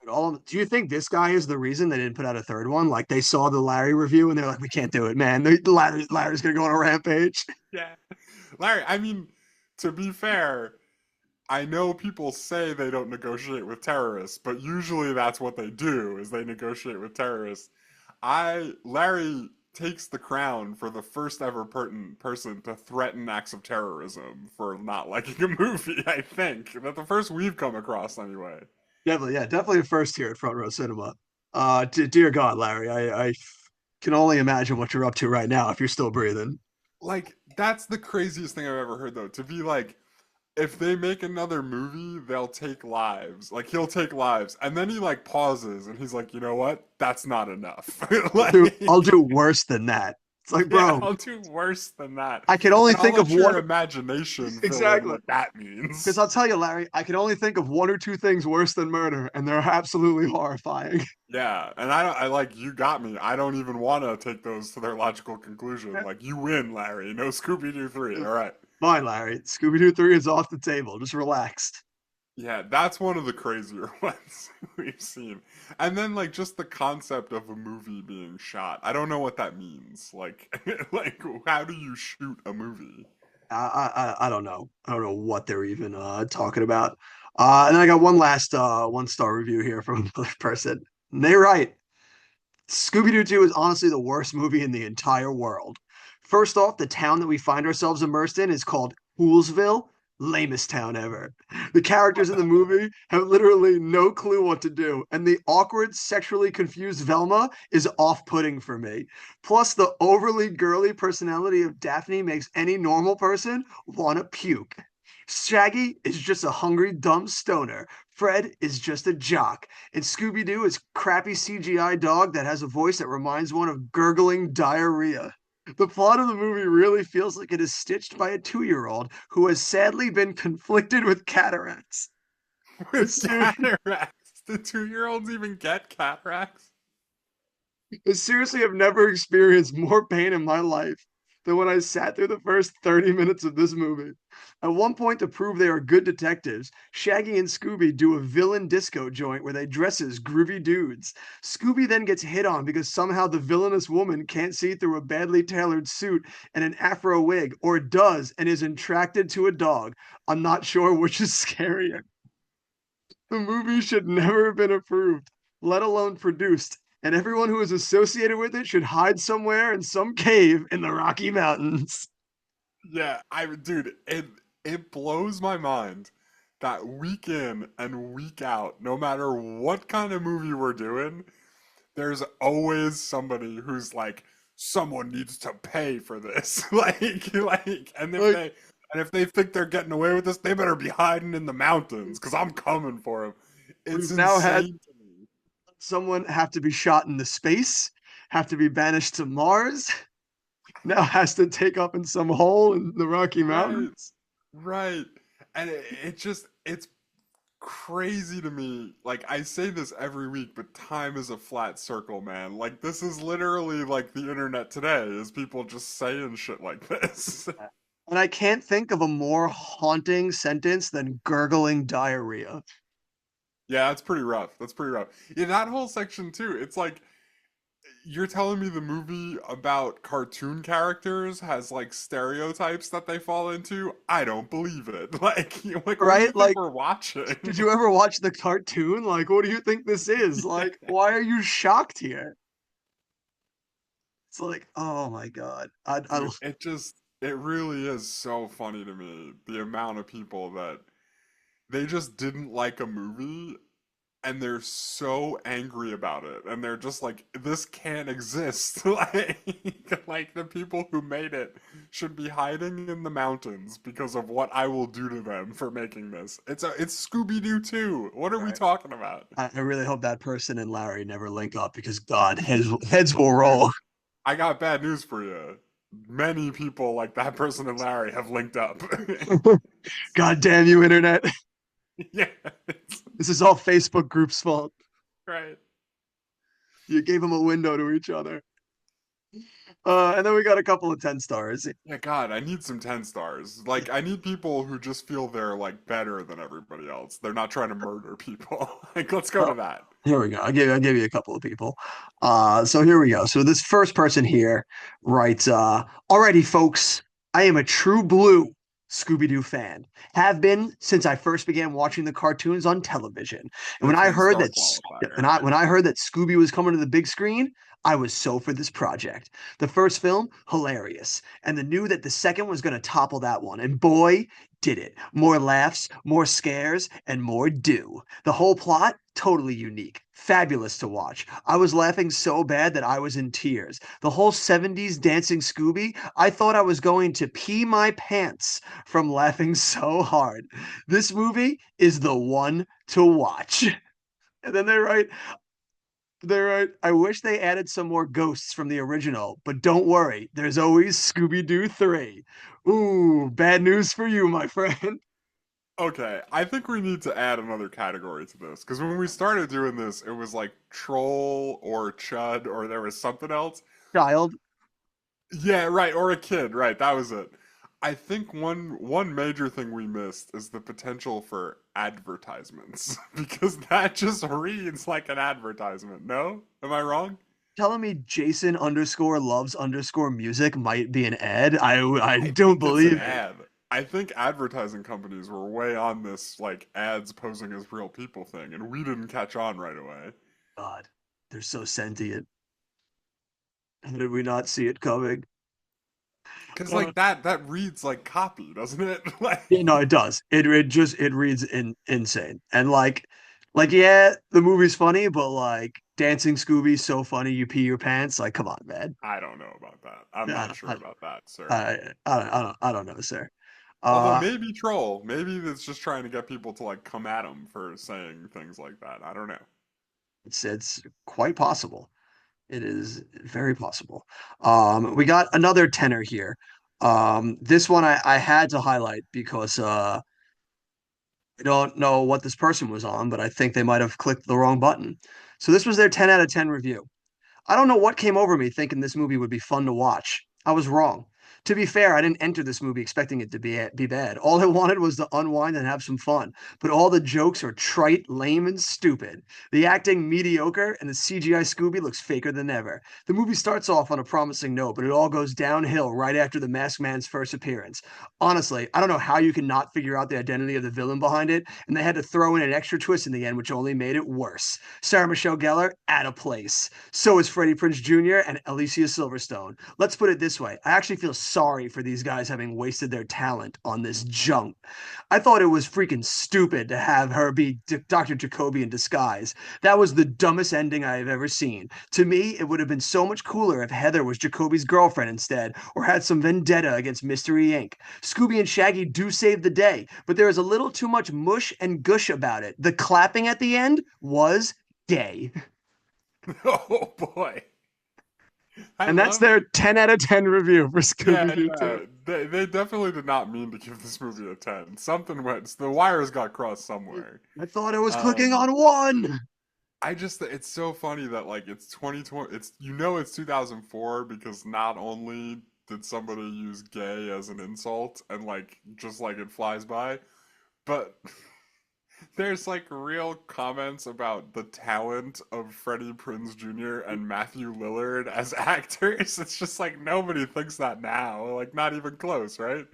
Do you think this guy is the reason they didn't put out a third one? Like they saw the Larry review and they're like, we can't do it, man. Larry's gonna go on a rampage. yeah, Larry. I mean, to be fair. I know people say they don't negotiate with terrorists, but usually that's what they do is they negotiate with terrorists. Larry takes the crown for the first ever person to threaten acts of terrorism for not liking a movie, I think. That the first we've come across anyway. Definitely, yeah, definitely a first here at Front Row Cinema. Dear God, Larry, I can only imagine what you're up to right now if you're still breathing. Like, that's the craziest thing I've ever heard though. To be like, if they make another movie, they'll take lives. Like he'll take lives, and then he like pauses, and he's like, you know what? That's not enough. I'll Like, do worse than that. It's like, yeah, bro, I'll do worse than that, I can only and I'll think of let your one. imagination fill in Exactly. what that Because means. I'll tell you, Larry, I can only think of one or two things worse than murder, and they're absolutely horrifying. Yeah, and I like you got me. I don't even want to take those to their logical conclusion. Like you win, Larry. No Scooby Doo 3. All right. Fine, Larry. Scooby Doo 3 is off the table. Just relax. Yeah, that's one of the crazier ones we've seen. And then like just the concept of a movie being shot. I don't know what that means. Like like how do you shoot a movie? I don't know. I don't know what they're even talking about. And I got one last 1-star review here from another person. And they write, Scooby Doo 2 is honestly the worst movie in the entire world. First off, the town that we find ourselves immersed in is called Coolsville, lamest town ever. The characters in the movie have literally no clue what to do, and the awkward, sexually confused Velma is off putting for me. Plus, the overly girly personality of Daphne makes any normal person want to puke. Shaggy is just a hungry, dumb stoner. Fred is just a jock. And Scooby Doo is crappy CGI dog that has a voice that reminds one of gurgling diarrhea. The plot of the movie really feels like it is stitched by a 2-year-old who has sadly been conflicted with cataracts. With As cataracts. The 2-year-olds even get cataracts? I seriously have never experienced more pain in my life than when I sat through the first 30 minutes of this movie. At one point, to prove they are good detectives, Shaggy and Scooby do a villain disco joint where they dress as groovy dudes. Scooby then gets hit on because somehow the villainous woman can't see through a badly tailored suit and an afro wig, or does and is attracted to a dog. I'm not sure which is scarier. The movie should never have been approved, let alone produced, and everyone who is associated with it should hide somewhere in some cave in the Rocky Mountains. Yeah, dude, it blows my mind that week in and week out, no matter what kind of movie we're doing, there's always somebody who's like, someone needs to pay for this. And if Like, they think they're getting away with this, they better be hiding in the mountains because I'm coming for them. It's we've now had insane to me. someone have to be shot into space, have to be banished to Mars, now has to take up in some hole in the Rocky Right, Mountains. right. And it's crazy to me. Like I say this every week, but time is a flat circle, man. Like this is literally like the internet today, is people just saying shit like this. And I can't think of a more haunting sentence than gurgling diarrhea. Yeah, that's pretty rough. That's pretty rough. Yeah, that whole section too. It's like you're telling me the movie about cartoon characters has like stereotypes that they fall into? I don't believe it. Like what do you Right? think Like, we're did watching? you ever watch the cartoon? Like, what do you think this is? Like, why are you shocked here? It's like, oh my God. Dude, it really is so funny to me the amount of people that they just didn't like a movie and they're so angry about it and they're just like this can't exist. Like the people who made it should be hiding in the mountains because of what I will do to them for making this. It's Scooby Doo too. What are we right. talking about? I really hope that person and Larry never link up because God, heads will roll. I got bad news for you. Many people like that person and Larry have linked up. God damn you, internet. Yeah, This is all Facebook group's fault. right. You gave them a window to each other. And then we got a couple of 10 stars. Yeah, God, I need some 10 stars. Like, I need people who just feel they're like better than everybody else. They're not trying to murder people. Like, let's go Oh, to that. here we go. I'll give you a couple of people. So here we go. So this first person here writes, alrighty, folks, I am a true blue Scooby-Doo fan. Have been since I first began watching the cartoons on television. And The when I 10 heard star that qualifier. when I heard that Scooby was coming to the big screen, I was so for this project. The first film, hilarious. And the knew that the second was gonna topple that one. And boy, did it. More laughs, more scares, and more do. The whole plot, totally unique. Fabulous to watch. I was laughing so bad that I was in tears. The whole 70s dancing Scooby, I thought I was going to pee my pants from laughing so hard. This movie is the one to watch. And then they write, I wish they added some more ghosts from the original, but don't worry, there's always Scooby Doo 3. Ooh, bad news for you, my friend. Okay, I think we need to add another category to this. Because when we started doing this, it was like troll or chud or there was something else. Child. Yeah, right, or a kid, right, that was it. I think one major thing we missed is the potential for advertisements because that just reads like an advertisement. No? Am I wrong? Telling me Jason underscore loves underscore music might be an ad. I I don't think it's an believe it. ad. I think advertising companies were way on this like ads posing as real people thing and we didn't catch on right away. God, they're so sentient. How did we not see it coming? Cause Uh, like that reads like copy, doesn't it? Like yeah, no, it does. It reads insane. And like yeah, the movie's funny, but like Dancing Scooby's so funny you pee your pants. Like, come on, man. I don't know about that. I'm I not don't, sure about that, sir. I don't know, sir. Although Uh, maybe troll, maybe it's just trying to get people to like come at him for saying things like that. I don't know. it's quite possible. It is very possible. We got another tenor here. This one I had to highlight because I don't know what this person was on, but I think they might have clicked the wrong button. So this was their 10 out of 10 review. I don't know what came over me thinking this movie would be fun to watch. I was wrong. To be fair, I didn't enter this movie expecting it to be bad. All I wanted was to unwind and have some fun. But all the jokes are trite, lame, and stupid. The acting mediocre, and the CGI Scooby looks faker than ever. The movie starts off on a promising note, but it all goes downhill right after the Masked Man's first appearance. Honestly, I don't know how you can not figure out the identity of the villain behind it, and they had to throw in an extra twist in the end, which only made it worse. Sarah Michelle Gellar, out of place. So is Freddie Prinze Jr. and Alicia Silverstone. Let's put it this way. I actually feel sorry for these guys having wasted their talent on this junk. I thought it was freaking stupid to have her be Dr. Jacoby in disguise. That was the dumbest ending I have ever seen. To me, it would have been so much cooler if Heather was Jacoby's girlfriend instead, or had some vendetta against Mystery Inc. Scooby and Shaggy do save the day, but there is a little too much mush and gush about it. The clapping at the end was gay. Oh boy. I And that's love their 10 out of 10 review for Scooby Yeah, Doo yeah. 2. They definitely did not mean to give this movie a 10. Something went, the wires got crossed somewhere. I thought I was clicking Um, on one. I just, it's so funny that like it's 2020, it's 2004 because not only did somebody use gay as an insult and like, just like it flies by, but there's like real comments about the talent of Freddie Prinze Jr. and Matthew Lillard as actors. It's just like nobody thinks that now, like not even close, right?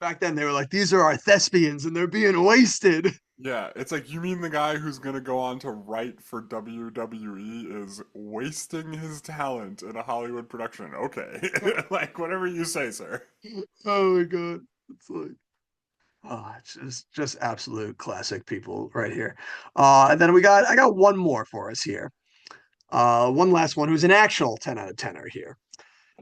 Back then, they were like, these are our thespians and they're being wasted. Yeah, it's like you mean the guy who's gonna go on to write for WWE is wasting his talent in a Hollywood production. Okay. Like whatever you say, sir. Oh my God. It's like, oh, it's just absolute classic people right here. And then I got one more for us here. One last one who's an actual 10 out of 10 here.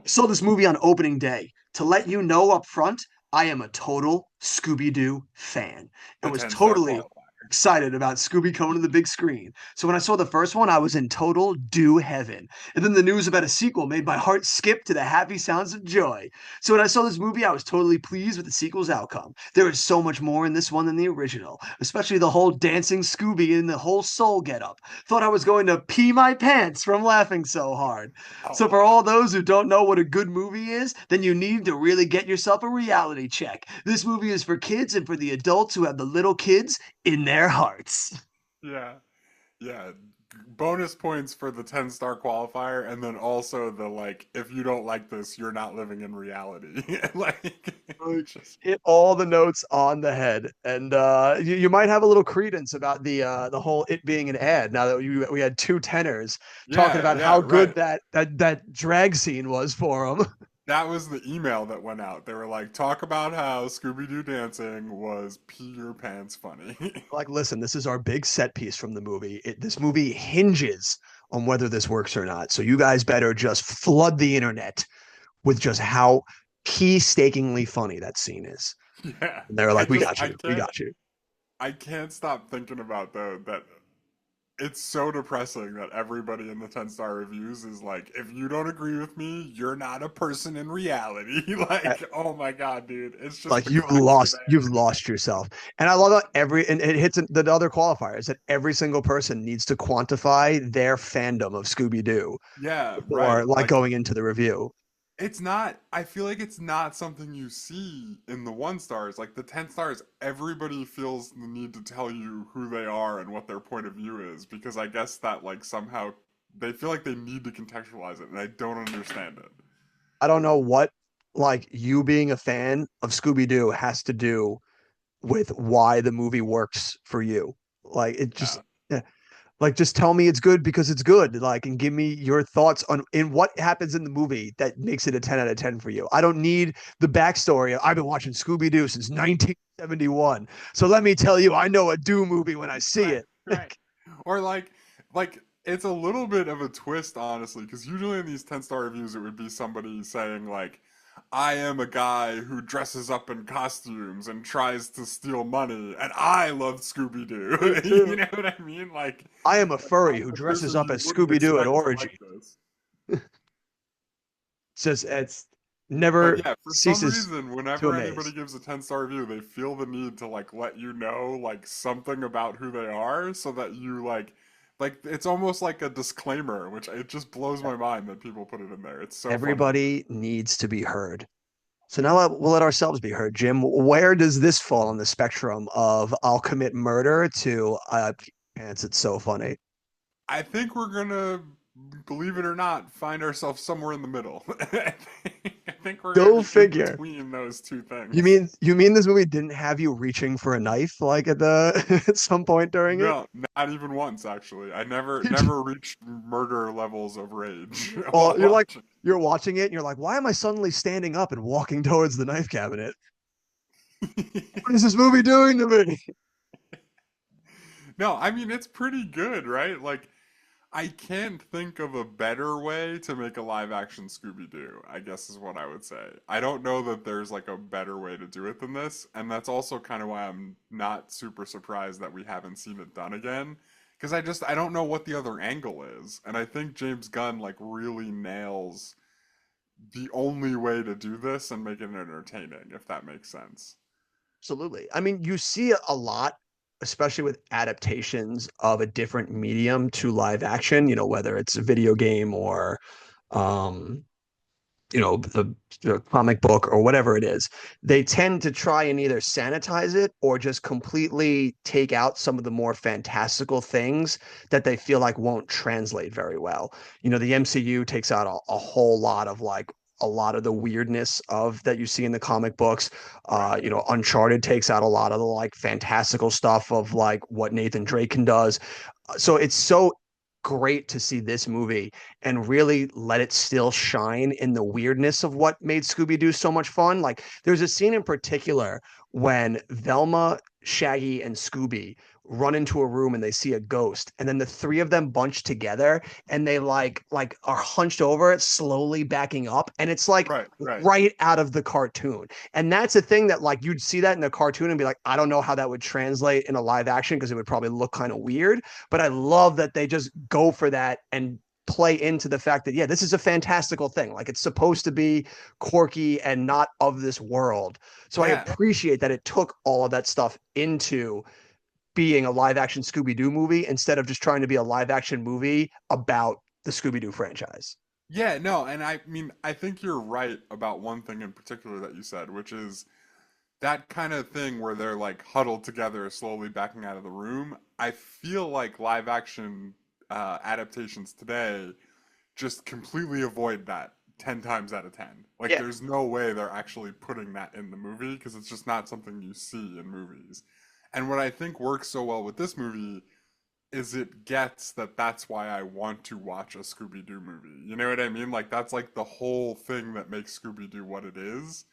Saw this movie on opening day. To let you know up front, I am a total Scooby Doo fan The and was 10-star totally qualifier. excited about Scooby coming to the big screen. So when I saw the first one, I was in total Doo heaven. And then the news about a sequel made my heart skip to the happy sounds of joy. So when I saw this movie, I was totally pleased with the sequel's outcome. There is so much more in this one than the original, especially the whole dancing Scooby and the whole soul getup. Thought I was going to pee my pants from laughing so hard. Oh So for wow. all those who don't know what a good movie is, then you need to really get yourself a reality check. This movie is for kids and for the adults who have the little kids in their hearts. Yeah. Yeah. Bonus points for the 10-star qualifier, and then also the like, if you don't like this, you're not living in reality. Like, Like, just hit all the notes on the head, and you might have a little credence about the whole it being an ad. Now that we had two tenors talking yeah, about yeah, how good right. that drag scene was for them. That was the email that went out. They were like, talk about how Scooby Doo dancing was pee your pants funny. Like, listen, this is our big set piece from the movie. This movie hinges on whether this works or not. So you guys better just flood the internet with just how painstakingly funny that scene is. Yeah. And they're I like, "We just got you, we got you." I can't stop thinking about though that it's so depressing that everybody in the 10-star reviews is like, if you don't agree with me, you're not a person in reality. Uh, Like, oh my God, dude. It's just Like the classic of you've lost yourself. And I love that and it hits the other qualifiers that every single person needs to quantify their fandom of Scooby Doo Yeah, or right. like Like going into the review. it's not, I feel like it's not something you see in the 1 stars. Like the 10 stars, everybody feels the need to tell you who they are and what their point of view is because I guess that like somehow they feel like they need to contextualize it and I don't understand it. I don't know what like you being a fan of Scooby Doo has to do with why the movie works for you. Like it just Yeah. yeah, like just tell me it's good because it's good. Like and give me your thoughts on in what happens in the movie that makes it a 10 out of 10 for you. I don't need the backstory. I've been watching Scooby Doo since 1971. So let me tell you, I know a Doo movie when I see Right, it. right. Or like it's a little bit of a twist, honestly, because usually in these 10-star reviews it would be somebody saying like, I am a guy who dresses up in costumes and tries to steal money, and I love Scooby Me Doo. You too. know what I mean? Like, I am a that's furry not who the dresses person up you as wouldn't Scooby Doo at expect to like Origin. this. It's But never yeah, for some ceases reason, to whenever anybody amaze. gives a 10-star review, they feel the need to like let you know like something about who they are so that you like it's almost like a disclaimer, which it just blows my mind that people put it in there. It's so funny to me. Everybody needs to be heard. So now we'll let ourselves be heard. Jim, where does this fall on the spectrum of I'll commit murder to pants? It's so funny. I think we're gonna, believe it or not, find ourselves somewhere in the middle. I think we're gonna Go be in figure. between those two You things. mean you mean this movie didn't have you reaching for a knife like at the at some point during it? No, not even once actually. I never reached murder levels of rage while Well, watching. you're watching it and you're like, why am I suddenly standing up and walking towards the knife cabinet? What is this movie doing to me? No, I mean it's pretty good, right? Like I can't think of a better way to make a live action Scooby Doo, I guess is what I would say. I don't know that there's like a better way to do it than this, and that's also kind of why I'm not super surprised that we haven't seen it done again. Because I don't know what the other angle is. And I think James Gunn like really nails the only way to do this and make it entertaining, if that makes sense. Absolutely. I mean, you see a lot, especially with adaptations of a different medium to live action, whether it's a video game or um the comic book or whatever it is. They tend to try and either sanitize it or just completely take out some of the more fantastical things that they feel like won't translate very well. The MCU takes out a whole lot of like a lot of the weirdness of that you see in the comic books. Right. Uncharted takes out a lot of the like fantastical stuff of like what Nathan Drake does. So it's so great to see this movie and really let it still shine in the weirdness of what made Scooby Doo so much fun. Like, there's a scene in particular when Velma, Shaggy, and Scooby run into a room and they see a ghost, and then the three of them bunch together and they like are hunched over it, slowly backing up, and it's like Right, right. right out of the cartoon. And that's a thing that like you'd see that in the cartoon and be like, I don't know how that would translate in a live action because it would probably look kind of weird. But I love that they just go for that and play into the fact that, yeah, this is a fantastical thing. Like, it's supposed to be quirky and not of this world. So I Yeah. appreciate that it took all of that stuff into being a live action Scooby Doo movie instead of just trying to be a live action movie about the Scooby Doo franchise. Yeah, no, and I mean, I think you're right about one thing in particular that you said, which is that kind of thing where they're like huddled together, slowly backing out of the room. I feel like live action adaptations today just completely avoid that 10 times out of 10. Like, Yeah, there's no way they're actually putting that in the movie because it's just not something you see in movies. And what I think works so well with this movie is it gets that that's why I want to watch a Scooby Doo movie. You know what I mean? Like, that's like the whole thing that makes Scooby Doo what it is.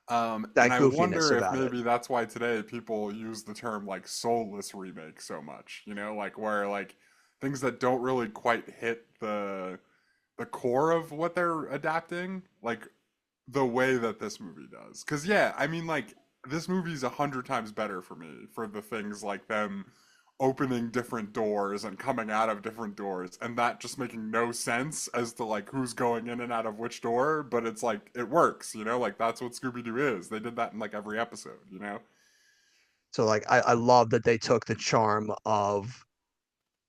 And that I goofiness wonder if about it. maybe that's why today people use the term like soulless remake so much, like where like things that don't really quite hit the core of what they're adapting, like the way that this movie does. Because yeah, I mean, like this movie's 100 times better for me for the things like them opening different doors and coming out of different doors, and that just making no sense as to like who's going in and out of which door, but it's like it works, like that's what Scooby-Doo is. They did that in like every episode. So like I love that they took the charm of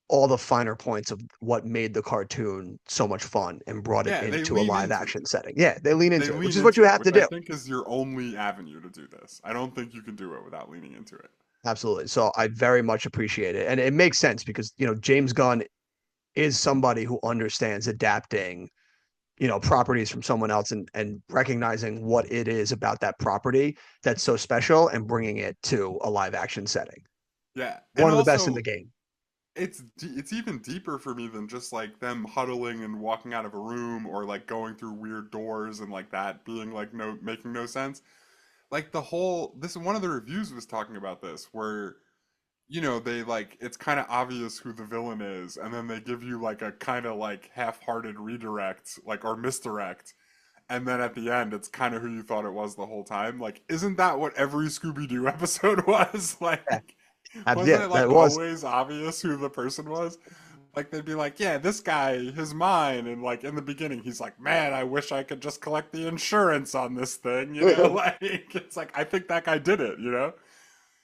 all the finer points of what made the cartoon so much fun and brought it Yeah, they into a lean live into it. action setting. Yeah, they lean They into it, which lean is what you into it, have to which I do. think is your only avenue to do this. I don't think you can do it without leaning into it. Absolutely. So I very much appreciate it. And it makes sense because, James Gunn is somebody who understands adapting, properties from someone else and recognizing what it is about that property that's so special and bringing it to a live action setting. Yeah, and One of the best in the also game. it's even deeper for me than just like them huddling and walking out of a room or like going through weird doors and like that being like no making no sense. Like the whole this one of the reviews was talking about this where they like it's kind of obvious who the villain is, and then they give you like a kind of like half-hearted redirect, like or misdirect, and then at the end it's kind of who you thought it was the whole time. Like, isn't that what every Scooby Doo episode was? Yeah, Like, wasn't it that like was. always obvious who the person was? Like they'd be like, yeah, this guy is mine, and like in the beginning he's like, man, I wish I could just collect the insurance on this thing, you know? Like it's like I think that guy did it, you know?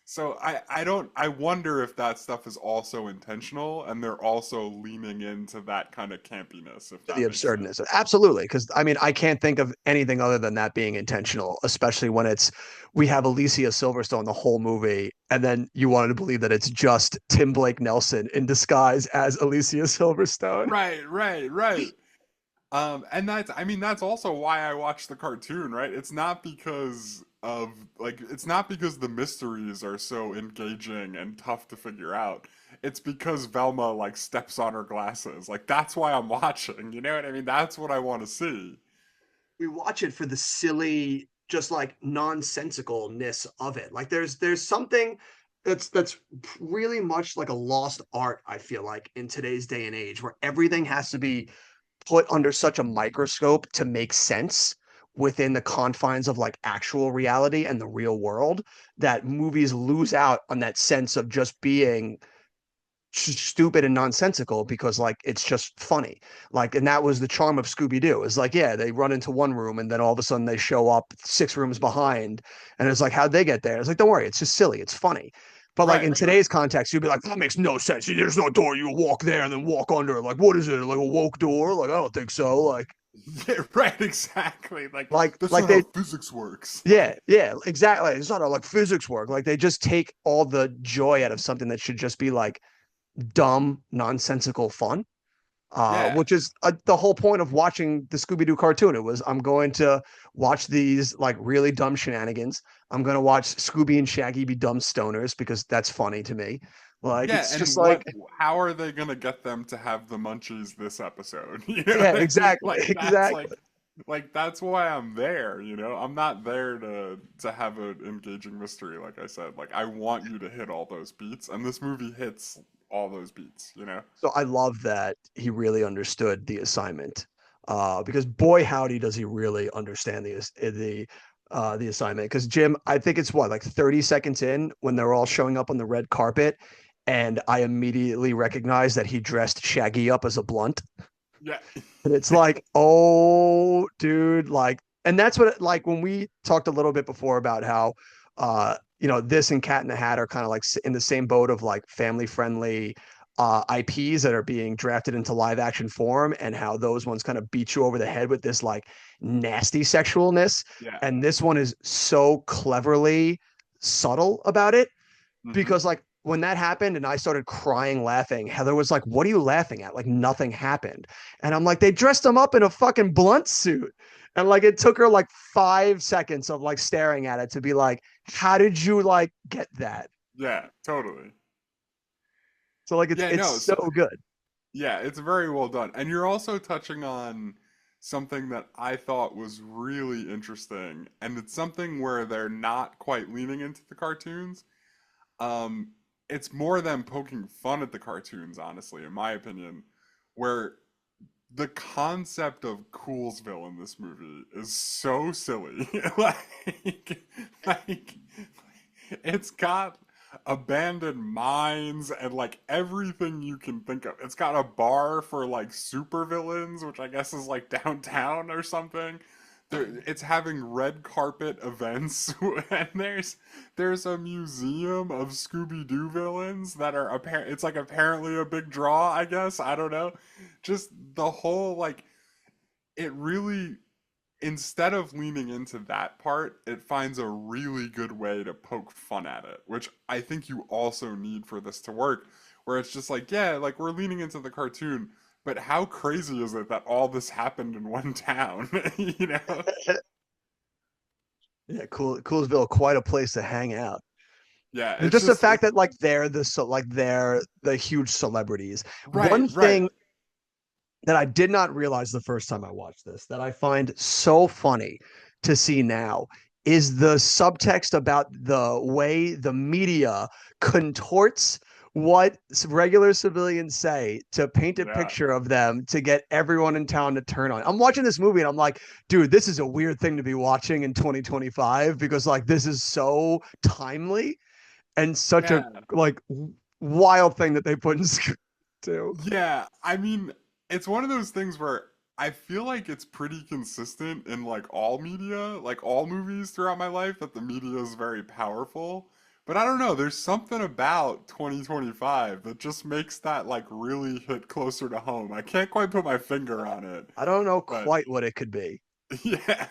So I don't I wonder if that stuff is also intentional and they're also leaning into that kind of campiness, if The that makes sense. absurdness. Absolutely. Because I mean, I can't think of anything other than that being intentional, especially when it's we have Alicia Silverstone the whole movie, and then you wanted to believe that it's just Tim Blake Nelson in disguise as Alicia Silverstone. Right, right, right. And that's, I mean, that's also why I watch the cartoon, right? It's not because of, like, it's not because the mysteries are so engaging and tough to figure out. It's because Velma, like, steps on her glasses. Like, that's why I'm watching, you know what I mean? That's what I want to see. We watch it for the silly, just like nonsensicalness of it. Like there's something that's really much like a lost art, I feel like, in today's day and age, where everything has to be put under such a microscope to make sense within the confines of like actual reality and the real world, that movies lose out on that sense of just being stupid and nonsensical because like it's just funny. Like, and that was the charm of Scooby-Doo, is like, yeah, they run into one room and then all of a sudden they show up six rooms behind, and it's like, how'd they get there? It's like, don't worry, it's just silly, it's funny. But like in Right, right. today's context, you'd be like, that makes no sense. There's no door. You walk there and then walk under. Like, what is it? Like a woke door? Like, I don't think so. Yeah, right, exactly. Like, that's Like not how they, physics works. yeah, yeah, exactly. It's not how like physics work. Like they just take all the joy out of something that should just be like dumb, nonsensical fun. Yeah. Which is the whole point of watching the Scooby Doo cartoon. It was, I'm going to watch these like really dumb shenanigans. I'm going to watch Scooby and Shaggy be dumb stoners because that's funny to me. Like, Yeah, it's just and like, how are they gonna get them to have the munchies this episode? You know yeah, what I mean? exactly, exactly. Like that's why I'm there, you know? I'm not there to have an engaging mystery, like I said. Like I want you to hit all those beats, and this movie hits all those beats, you know? So I love that he really understood the assignment. Because boy howdy does he really understand the assignment. Because Jim, I think it's what, like 30 seconds in when they're all showing up on the red carpet, and I immediately recognize that he dressed Shaggy up as a blunt. Yeah. And it's like, oh, dude, like, and that's what, like, when we talked a little bit before about how, this and Cat in the Hat are kind of like in the same boat of like family friendly IPs that are being drafted into live action form, and how those ones kind of beat you over the head with this like nasty sexualness. Yeah. And this one is so cleverly subtle about it, Hmm. because like when that happened and I started crying laughing, Heather was like, "What are you laughing at? Like nothing happened." And I'm like, "They dressed him up in a fucking blunt suit." And like it took her like 5 seconds of like staring at it to be like, "How did you like get that?" Yeah, totally. So like it's Yeah, it's no, so so good. yeah, it's very well done. And you're also touching on something that I thought was really interesting, and it's something where they're not quite leaning into the cartoons. Um, it's more them poking fun at the cartoons, honestly, in my opinion, where the concept of Coolsville in this movie is so silly. Like, like it's got abandoned mines and like everything you can think of. It's got a bar for like supervillains, which I guess is like downtown or something. It's having red carpet events, and there's a museum of Scooby Doo villains that are apparent. It's like apparently a big draw, I guess. I don't know. Just the whole like it really, instead of leaning into that part, it finds a really good way to poke fun at it, which I think you also need for this to work, where it's just like, yeah, like we're leaning into the cartoon, but how crazy is it that all this happened in one town? You know? Yeah, Coolsville, quite a place to hang out. Yeah, And it's just the just fact it that like they're the huge celebrities. right, One right. thing that I did not realize the first time I watched this, that I find so funny to see now, is the subtext about the way the media contorts what regular civilians say to paint a Yeah. picture of them to get everyone in town to turn on. I'm watching this movie and I'm like, dude, this is a weird thing to be watching in 2025 because like this is so timely and such a Yeah. like wild thing that they put in script too. Yeah. I mean, it's one of those things where I feel like it's pretty consistent in like all media, like all movies throughout my life, that the media is very powerful. But I don't know, there's something about 2025 that just makes that like really hit closer to home. I can't quite put my finger on it, I don't know but quite what it could be. yeah,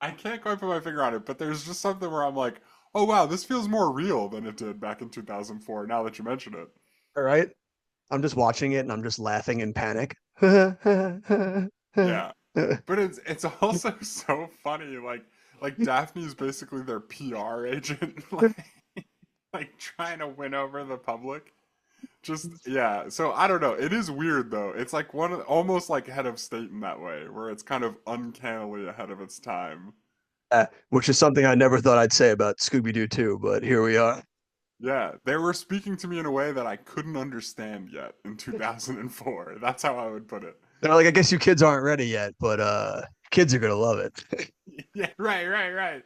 I can't quite put my finger on it, but there's just something where I'm like, oh wow, this feels more real than it did back in 2004, now that you mention it. All right. I'm just watching it and I'm just laughing in panic. Yeah. But it's also so funny, like Daphne's basically their PR agent, like trying to win over the public. Just yeah. So I don't know. It is weird though. It's like one of almost like Head of State in that way, where it's kind of uncannily ahead of its time. Which is something I never thought I'd say about Scooby Doo too, but here we are. Yeah, they were speaking to me in a way that I couldn't understand yet in 2004. That's how I would put it. They're like, I guess you kids aren't ready yet, but kids are gonna love it. Yeah, right.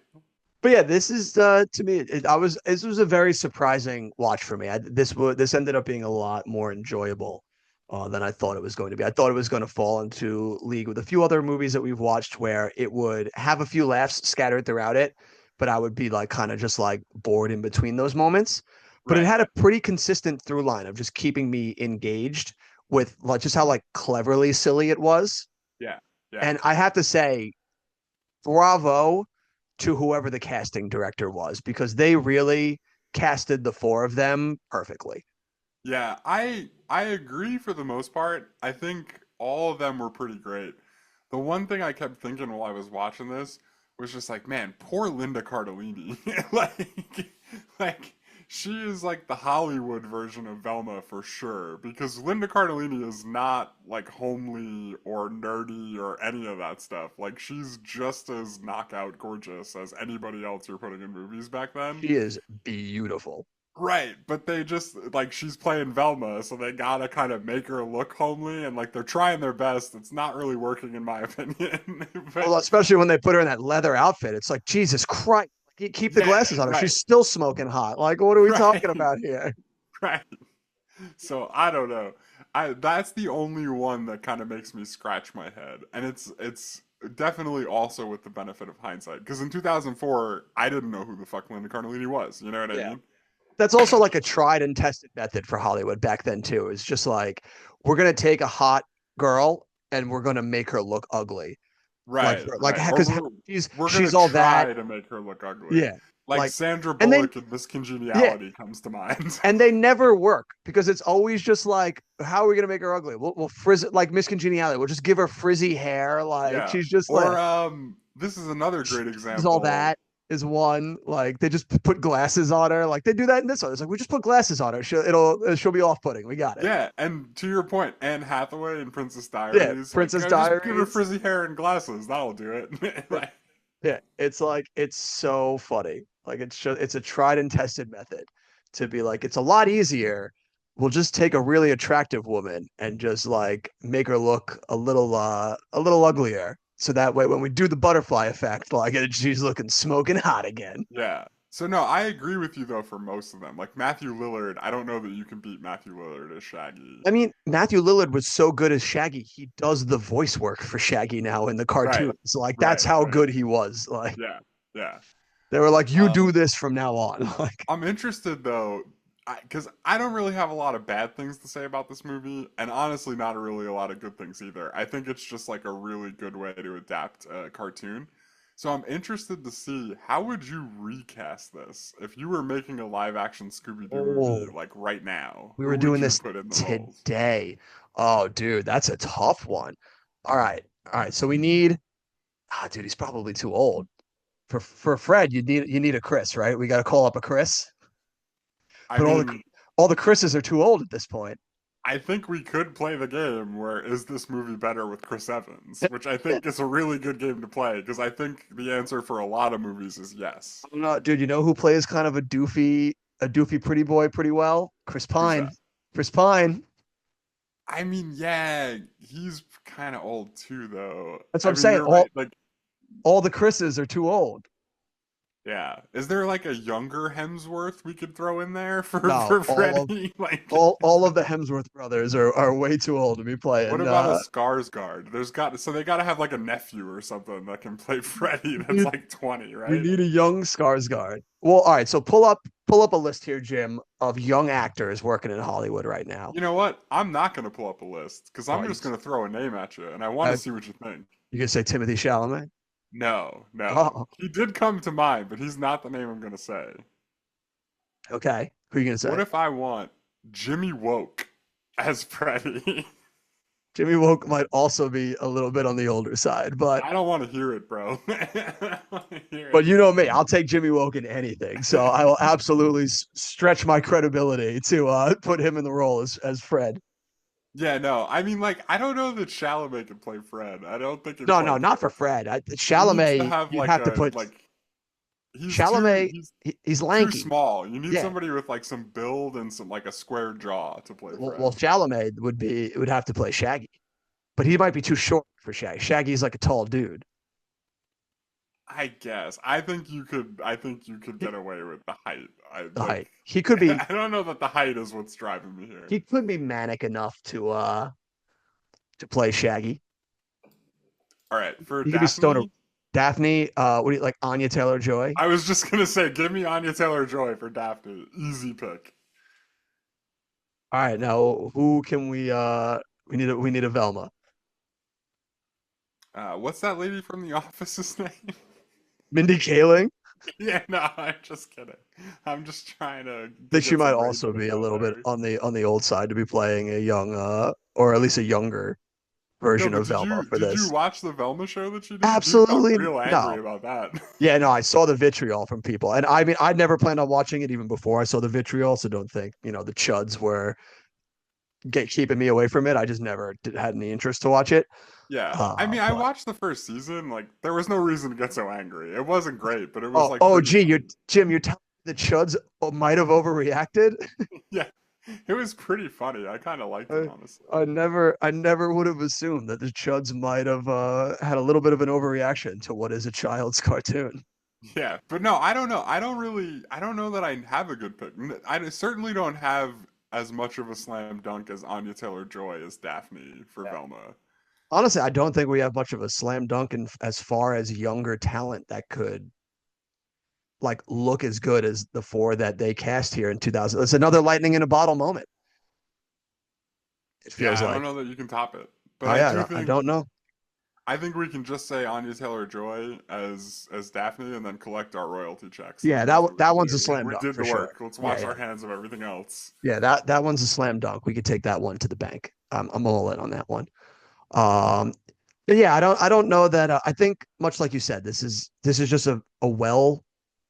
But yeah, this is to me, this was a very surprising watch for me. This ended up being a lot more enjoyable than I thought it was going to be. I thought it was going to fall into league with a few other movies that we've watched where it would have a few laughs scattered throughout it, but I would be like kind of just like bored in between those moments. But it Right. had a pretty consistent through line of just keeping me engaged with like just how like cleverly silly it was. Yeah. Yeah. And I have to say, bravo to whoever the casting director was because they really casted the four of them perfectly. Yeah, I agree for the most part. I think all of them were pretty great. The one thing I kept thinking while I was watching this was just like, man, poor Linda Cardellini. Like she is like the Hollywood version of Velma for sure. Because Linda Cardellini is not like homely or nerdy or any of that stuff. Like she's just as knockout gorgeous as anybody else you're putting in movies back then. She is beautiful. Right, but they just like she's playing Velma, so they gotta kind of make her look homely, and like they're trying their best. It's not really working, in my opinion. Well, But especially when they put her in that leather outfit. It's like, Jesus Christ, keep the yeah, glasses on her. right, She's still smoking hot. Like, what are we talking right, about here? right. So I don't know. I that's the only one that kind of makes me scratch my head, and it's definitely also with the benefit of hindsight, because in 2004 I didn't know who the fuck Linda Cardellini was. You know what I Yeah. mean? That's also like a tried and tested method for Hollywood back then, too. It's just like, we're going to take a hot girl and we're going to make her look ugly. Right, right. Or Because we're gonna she's all that. try to make her look ugly. Yeah. Like Like, Sandra and then, Bullock in Miss yeah, Congeniality comes to mind. and they never work because it's always just like, how are we gonna make her ugly? We'll frizz it like Miss Congeniality. We'll just give her frizzy hair. Like Yeah. she's just like Or this is another great she's all example. that is one. Like they just put glasses on her. Like they do that in this one. It's like we just put glasses on her. She'll be off putting. We got it. Yeah, and to your point, Anne Hathaway in Princess Yeah, Diaries, like Princess just give her Diaries. frizzy hair and glasses, that'll do it. Like, Yeah, it's like it's so funny. Like it's a tried and tested method to be like it's a lot easier. We'll just take a really attractive woman and just like make her look a little uglier. So that way when we do the butterfly effect, like she's looking smoking hot again. yeah. So no, I agree with you though for most of them. Like Matthew Lillard, I don't know that you can beat Matthew Lillard as Shaggy. I mean, Matthew Lillard was so good as Shaggy. He does the voice work for Shaggy now in the Right, cartoons. Like that's right, how right. good he was. Like Yeah, yeah. they were like, you Um, do this from now on. Like I'm interested though, because I don't really have a lot of bad things to say about this movie, and honestly, not really a lot of good things either. I think it's just like a really good way to adapt a cartoon. So I'm interested to see how would you recast this if you were making a live action Scooby Doo movie oh, like right now? we Who were would doing you this put in the roles? today. Oh, dude, that's a tough one. All right. All right. So we need dude, he's probably too old. For Fred, you need a Chris, right? We gotta call up a Chris. I But mean, all the Chris's are too old at this point. I think we could play the game where is this movie better with Chris Evans, which I think is a really good game to play because I think the answer for a lot of movies is yes. I don't know, dude, you know who plays kind of a doofy a doofy pretty boy pretty well? Chris Who's Pine. that? Chris Pine. I mean, yeah, he's kind of old too, though. That's what I I'm mean, saying. you're right. Like, All the Chris's are too old. yeah. Is there like a younger Hemsworth we could throw in there for No, Freddy? Like, all of the Hemsworth brothers are way too old to be what playing. about a Skarsgård? So they got to have like a nephew or something that can play Freddy that's like 20, We right? need a young Skarsgård. Well, all right. So pull up a list here, Jim, of young actors working in Hollywood right now. You know what? I'm not gonna pull up a list because Oh, I'm just gonna throw a name at you, and I want to uh, see what you think. you can say Timothy Chalamet. No, no. Oh, He did come to mind, but he's not the name I'm gonna say. okay. Who are you gonna What say? if I want Jimmy Woke as Freddy? Jimmy Woke might also be a little bit on the older side, I don't want to hear it, bro. I don't wanna hear but it. you know me, I'll take Jimmy Woke in anything. So I will absolutely stretch my credibility to put him in the role as Fred. Yeah, no. I mean, like, I don't know that Chalamet can play Fred. I don't think it No, no, quite not for fits. Fred. He needs to Chalamet, have you'd like have to a put like. Chalamet. He's Too lanky. small. You need Yeah. somebody with like some build and some like a square jaw to play Well, Fred. Chalamet would have to play Shaggy, but he might be too short for Shaggy. Shaggy's like a tall dude. I guess. I think you could. I think you could He, get away with the height. I the like. height. He could be I don't know that the height is what's driving me here. he could be manic enough to play Shaggy. All right, for He could be stoner. Daphne, Daphne, what do you like? Anya Taylor Joy. I was just gonna say, give me Anya Taylor-Joy for Daphne. Easy pick. All right, now who can we need a Velma. What's that lady from The Office's name? Mindy Kaling. Yeah, no, I'm just kidding. I'm just trying I to think she get might some also ratings be a out little bit there. on the old side to be playing a young or at least a younger No, version but of Velma for did you this. watch the Velma show that she did? People got Absolutely real no. angry about that. Yeah, no, I saw the vitriol from people. And I mean, I'd never planned on watching it even before I saw the vitriol, so don't think, the chuds were keeping me away from it. I just never had any interest to watch it. Yeah, I mean, I But watched the first season. Like, there was no reason to get so angry. It wasn't great, but it was like oh, pretty gee, funny. You're telling me the chuds might have overreacted? Yeah, it was pretty funny. I kind of liked it, I, honestly. I never would have assumed that the chuds might have had a little bit of an overreaction to what is a child's cartoon. Yeah, but no, I don't know. I don't know that I have a good pick. I certainly don't have as much of a slam dunk as Anya Taylor-Joy as Daphne for Yeah. Velma. Honestly, I don't think we have much of a slam dunk as far as younger talent that could like look as good as the four that they cast here in 2000. It's another lightning in a bottle moment. It Yeah, feels I don't like. know that you can top it, but Oh yeah, I don't know. I think we can just say Anya Taylor-Joy as Daphne, and then collect our royalty checks, and Yeah, then that's what we that can one's a do. slam We dunk did for the sure. work. Let's Yeah, wash yeah, our hands of everything else. yeah. That one's a slam dunk. We could take that one to the bank. I'm all in on that one. But yeah, I don't know that. I think much like you said, this is just a well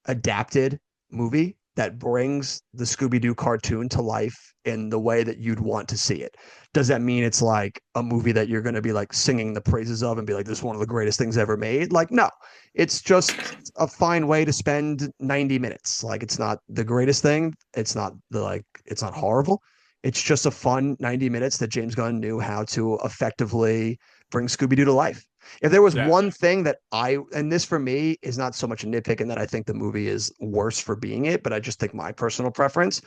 adapted movie that brings the Scooby Doo cartoon to life in the way that you'd want to see it. Does that mean it's like a movie that you're going to be like singing the praises of and be like, this is one of the greatest things ever made? Like, no, it's just a fine way to spend 90 minutes. Like, it's not the greatest thing. It's not horrible. It's just a fun 90 minutes that James Gunn knew how to effectively bring Scooby Doo to life. If there was Yeah, one thing that and this for me is not so much a nitpick in that I think the movie is worse for being it, but I just think my personal preference,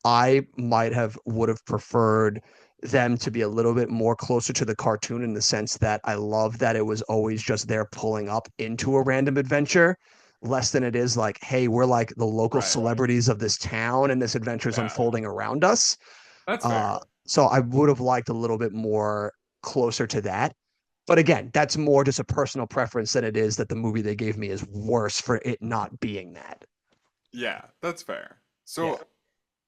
I would have preferred them to be a little bit more closer to the cartoon in the sense that I love that it was always just there pulling up into a random adventure, less than it is like, hey, we're like the local right. celebrities of this town and this adventure is Yeah, unfolding around us. that's Uh, fair. so I would have liked a little bit more closer to that. But again, that's more just a personal preference than it is that the movie they gave me is worse for it not being that. Yeah, that's fair. Yeah. So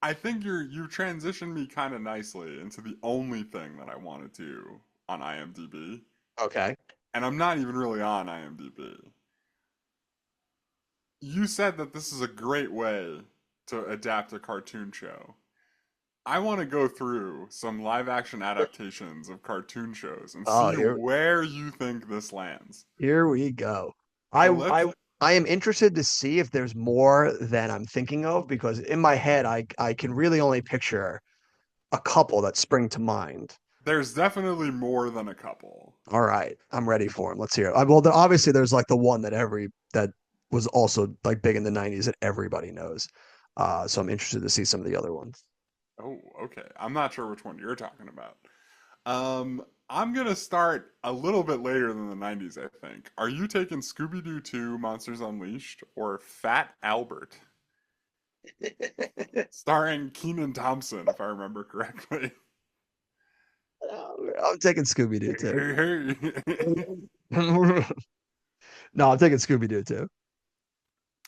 I think you transitioned me kind of nicely into the only thing that I wanted to on IMDb, Okay. and I'm not even really on IMDb. You said that this is a great way to adapt a cartoon show. I want to go through some live action adaptations of cartoon shows and Oh, see where you think this lands. here we go. I So I let's I am interested to see if there's more than I'm thinking of because in my head I can really only picture a couple that spring to mind. There's definitely more than a couple. All right, I'm ready for him. Let's hear it. Well, obviously there's like the one that was also like big in the '90s that everybody knows. So I'm interested to see some of the other ones. Oh, okay. I'm not sure which one you're talking about. I'm gonna start a little bit later than the 90s, I think. Are you taking Scooby Doo 2 Monsters Unleashed or Fat Albert? Starring Keenan Thompson, if I remember correctly. I'm taking Scooby Doo too. Hey, hey. No, I'm taking Scooby Doo too.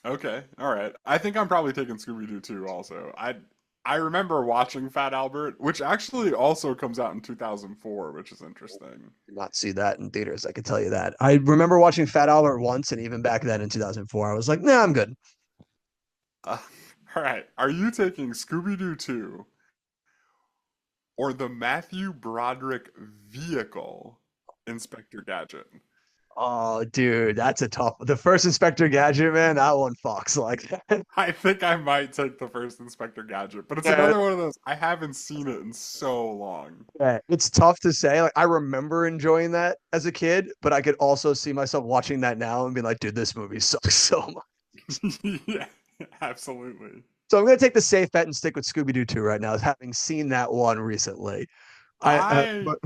Okay, all right. I think I'm probably taking Scooby Doo 2 also. I remember watching Fat Albert, which actually also comes out in 2004, which is interesting. Did not see that in theaters. I can tell you that. I remember watching Fat Albert once, and even back then in 2004, I was like, "Nah, I'm good." Uh, all right. Are you taking Scooby Doo 2 or the Matthew Broderick vehicle, Inspector Gadget? Oh, dude, that's a tough. The first Inspector Gadget, man, that one fucks like that. I think I might take the first Inspector Gadget, but it's Yeah, another one of those. I haven't seen it in so long. yeah, it's tough to say. Like I remember enjoying that as a kid, but I could also see myself watching that now and be like, "Dude, this movie sucks so much." Yeah, absolutely. So I'm gonna take the safe bet and stick with Scooby Doo 2 right now, having seen that one recently. I But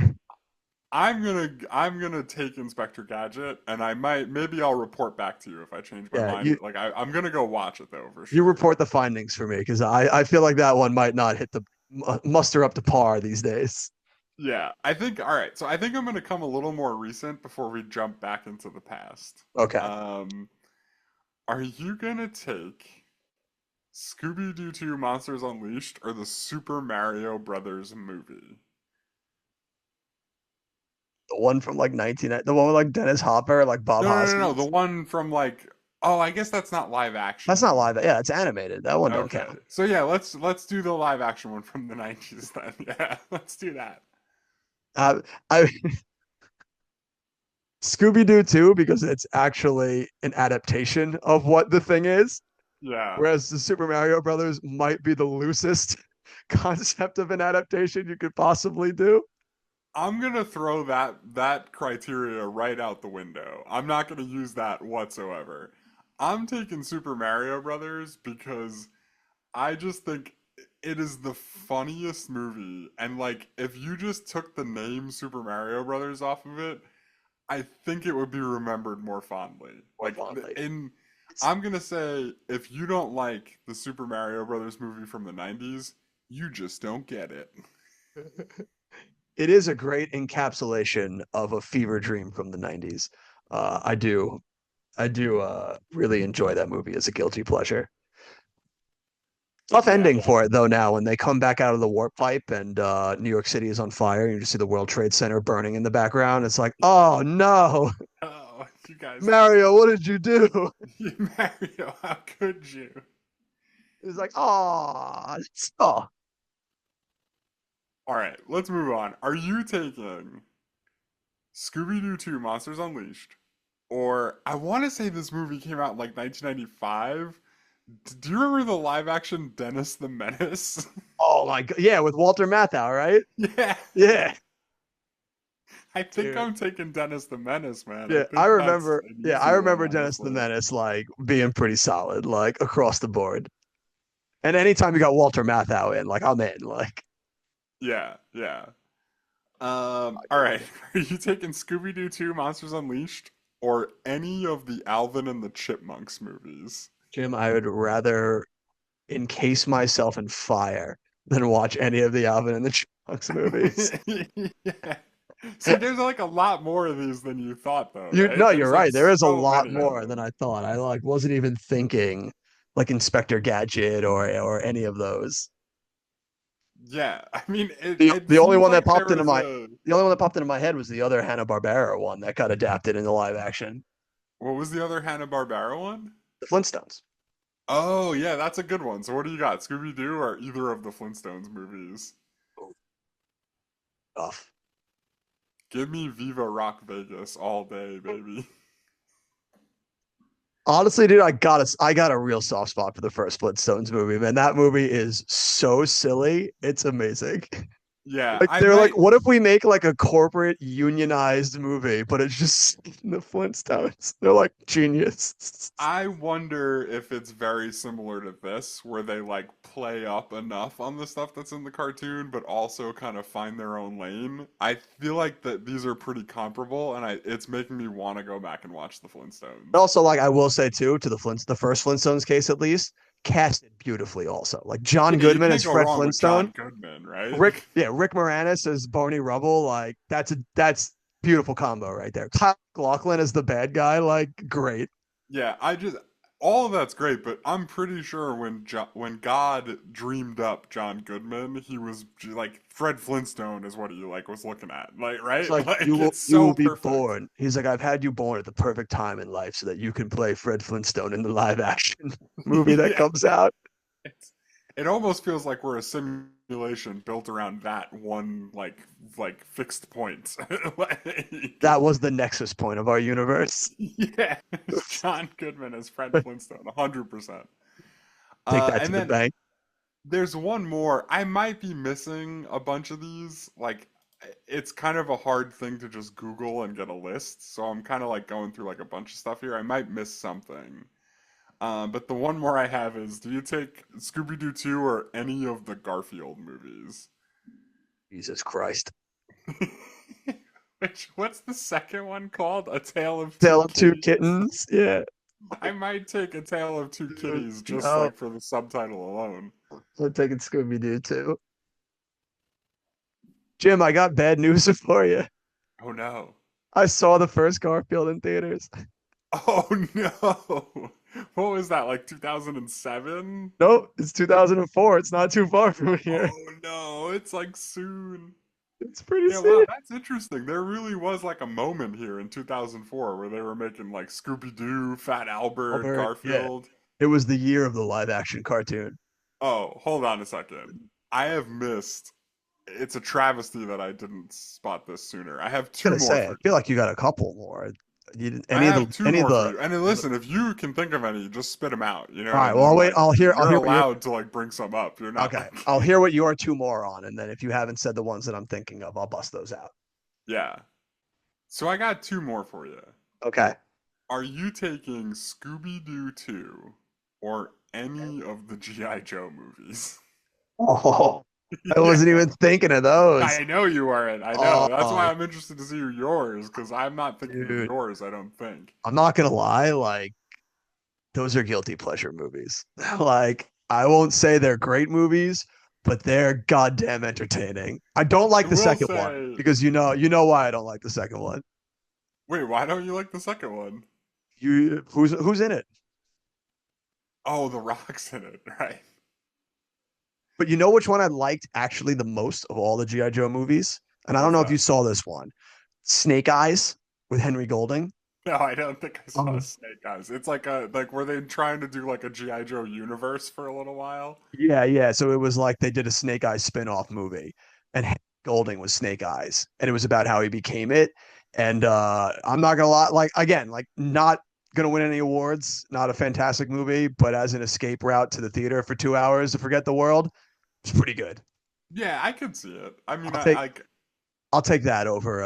I'm gonna take Inspector Gadget, and I might maybe I'll report back to you if I change my yeah, mind. Like I'm gonna go watch it though for you sure. report the findings for me because I feel like that one might not hit the muster up to par these days. Yeah, I think all right. So I think I'm gonna come a little more recent before we jump back into the past. Okay. Um, are you gonna take Scooby Doo 2 Monsters Unleashed or the Super Mario Brothers movie? The one from like 19, the one with like Dennis Hopper, like Bob No, no, no, no. The Hoskins. one from like, oh, I guess that's not live That's not action. live. Yeah, it's animated. That one don't Okay. count. So yeah, let's do the live action one from the 90s then. Yeah, let's do that. I Scooby Doo 2 because it's actually an adaptation of what the thing is, Yeah. whereas the Super Mario Brothers might be the loosest concept of an adaptation you could possibly do. I'm gonna throw that criteria right out the window. I'm not gonna use that whatsoever. I'm taking Super Mario Brothers because I just think it is the funniest movie, and like if you just took the name Super Mario Brothers off of it, I think it would be remembered more fondly. More fondly. In It's, I'm gonna say if you don't like the Super Mario Brothers movie from the 90s, you just don't get it. it is a great encapsulation of a fever dream from the '90s. I do, really enjoy that movie as a guilty pleasure. Tough Yeah. ending for it though. Now when they come back out of the warp pipe and New York City is on fire, you just see the World Trade Center burning in the background. It's like, oh no, Oh, you guys, Mario, what did you do? Mario, how could you? It's like, oh, All right, let's move on. Are you taking Scooby Doo 2 Monsters Unleashed? Or I want to say this movie came out in like 1995. Do you remember the live action Dennis the Menace? oh my god, yeah, with Walter Matthau, right? Yeah, Yeah, I think dude. I'm taking Dennis the Menace, man. I Yeah, I think that's remember. an Yeah, I easy one, remember Dennis the honestly. Menace like being pretty solid, like across the board. And anytime you got Walter Matthau in, like I'm in. Like, Yeah, yeah. All right. Are you taking Scooby Doo 2 Monsters Unleashed or any of the Alvin and the Chipmunks movies? Jim, I would rather encase myself in fire than watch any of the Alvin and the Chipmunks movies. Yeah. See, there's like a lot more of these than you thought, though, You right? no, you're There's like right. There is a so lot many of more than them. I thought. I like wasn't even thinking like Inspector Gadget or any of those. Yeah, I mean, it The it the only seems one that like there popped into was my a the only one that popped into my head was the other Hanna-Barbera one that got adapted into live action. what was the other Hanna-Barbera one? The Flintstones. Oh, yeah, that's a good one. So what do you got? Scooby Doo or either of the Flintstones movies? Oh, tough. Give me Viva Rock Vegas all day, baby. Honestly, dude, I got a real soft spot for the first Flintstones movie, man. That movie is so silly. It's amazing. Yeah, Like I they're like, might. what if we make like a corporate unionized movie, but it's just the Flintstones? They're like genius. I wonder if it's very similar to this, where they like play up enough on the stuff that's in the cartoon, but also kind of find their own lane. I feel like that these are pretty comparable, and it's making me want to go back and watch the Flintstones. Also, like I will say too, to the first Flintstones case at least, casted beautifully. Also, like John Yeah, you Goodman can't as go Fred wrong with Flintstone, John Goodman, right? Rick Moranis as Barney Rubble. Like that's beautiful combo right there. Kyle MacLachlan as the bad guy. Like great. Yeah, all of that's great, but I'm pretty sure when God dreamed up John Goodman, he was like Fred Flintstone is what he like was looking at, like It's right, like like it's you so will be perfect. born. He's like, I've had you born at the perfect time in life so that you can play Fred Flintstone in the live action movie that Yeah, comes out. it's, it almost feels like we're a simulation built around that one like fixed point. Like, That was the nexus point of our universe. yeah, John Goodman as Fred Flintstone, 100%. Take that to And the then bank. there's one more. I might be missing a bunch of these. Like, it's kind of a hard thing to just Google and get a list. So I'm kind of like going through like a bunch of stuff here. I might miss something. But the one more I have is, do you take Scooby Doo 2 or any of the Garfield movies? Jesus Christ. What's the second one called? A Tale of Two Tale of Two Kitties? Kittens. Yeah. I might take A Tale of Two Dude, Kitties just no. like for the subtitle alone. I'm taking Scooby Doo too. Jim, I got bad news for you. Oh no. I saw the first Garfield in theaters. Oh no. What was that, like 2007? Nope, it's 2004. It's not too far from here. Oh no, it's like soon. It's pretty Yeah, wow, sick. that's interesting. There really was like a moment here in 2004 where they were making like Scooby Doo, Fat Albert, Albert, yeah. Garfield. It was the year of the live action cartoon. Oh, hold on a second. I have missed. It's a travesty that I didn't spot this sooner. I have I two was gonna more say, I for feel you. like you got a couple more. I have two Any of more for the. you. And then listen, if you can think of any, just spit them out. You know All what I right. Well, mean? I'll wait. Like I'll you're hear what you're. allowed to like bring some up. You're not Okay. like I'll hear what your two more on, and then if you haven't said the ones that I'm thinking of, I'll bust those out. yeah. So I got two more for you. Okay. Are you taking Scooby Doo 2 or any of the G.I. Joe movies? Oh, I Yeah, wasn't even thinking of those. I know you aren't. I know. That's Oh, why I'm interested to see yours, because I'm not thinking of dude. yours, I don't think. I'm not gonna lie. Like those are guilty pleasure movies. Like I won't say they're great movies, but they're goddamn entertaining. I don't I like the will second one say, because you know why I don't like the second one. wait, why don't you like the second one? Who's in it? Oh, The Rock's in it, right? But you know which one I liked actually the most of all the GI Joe movies? And I don't What's know if you that? saw this one. Snake Eyes with Henry Golding. No, I don't think I saw Oh, Snake Eyes. It's like were they trying to do like a G.I. Joe universe for a little while? yeah, yeah. So it was like they did a Snake Eyes spin-off movie, and Henry Golding was Snake Eyes, and it was about how he became it. And I'm not gonna lie, like again, like not gonna win any awards, not a fantastic movie, but as an escape route to the theater for 2 hours to forget the world, it's pretty good. Yeah, I could see it. I mean, I'll take I I'll take that over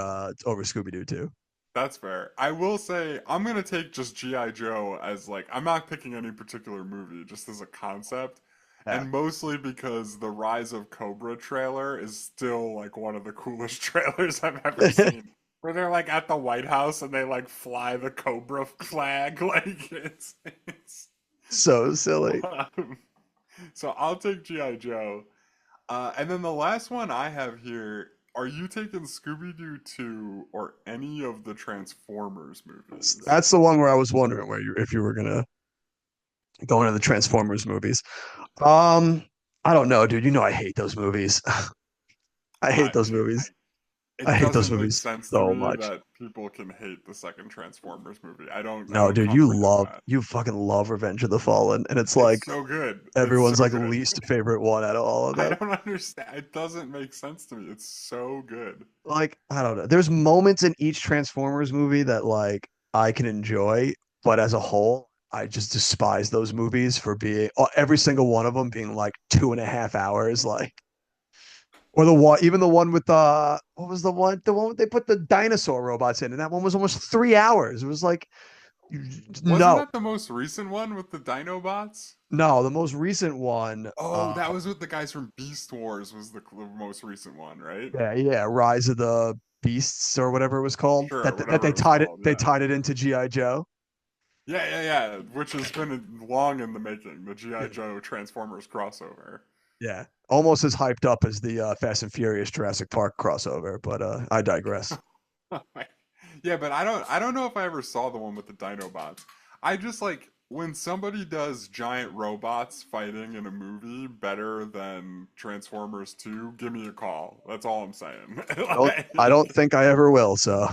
Scooby Doo too. that's fair. I will say I'm gonna take just G.I. Joe as like I'm not picking any particular movie, just as a concept. Yeah. And mostly because the Rise of Cobra trailer is still like one of the coolest trailers I've ever seen. Where they're like at the White House and they like fly the Cobra flag. Like it's So silly. so I'll take G.I. Joe. And then the last one I have here, are you taking Scooby Doo 2 or any of the Transformers movies? That's the one where I was wondering where you if you were gonna go into the Transformers movies. Um, I don't know, dude. You know I hate those movies. I hate those Dude, movies. I it hate those doesn't make movies sense to so me much. that people can hate the second Transformers movie. I No, don't dude, comprehend that. you fucking love Revenge of the Fallen, and it's It's like so good. It's everyone's so like good. least favorite one out of all of I them. don't understand. It doesn't make sense to me. It's so good. Like, I don't know. There's moments in each Transformers movie that like I can enjoy, but as a whole, I just despise those movies for being every single one of them being like 2.5 hours, like or the one, even the one with what was the one? The one they put the dinosaur robots in, and that one was almost 3 hours. It was like, Wasn't no, that the most recent one with the Dinobots? no. The most recent one, Oh, that was with the guys from Beast Wars. Was the most recent one, right? yeah, Rise of the Beasts or whatever it was called. Sure, That whatever they it was tied it, called. they Yeah, tied it into GI Joe. yeah. Which has been long in the making. The Yeah, GI Joe Transformers crossover. yeah. Almost as hyped up as the Fast and Furious Jurassic Park crossover, but I digress. Yeah, but I don't know if I ever saw the one with the Dinobots. I just like when somebody does giant robots fighting in a movie better than Transformers 2, give me a call. That's all I'm saying. I Like, don't think I ever will. So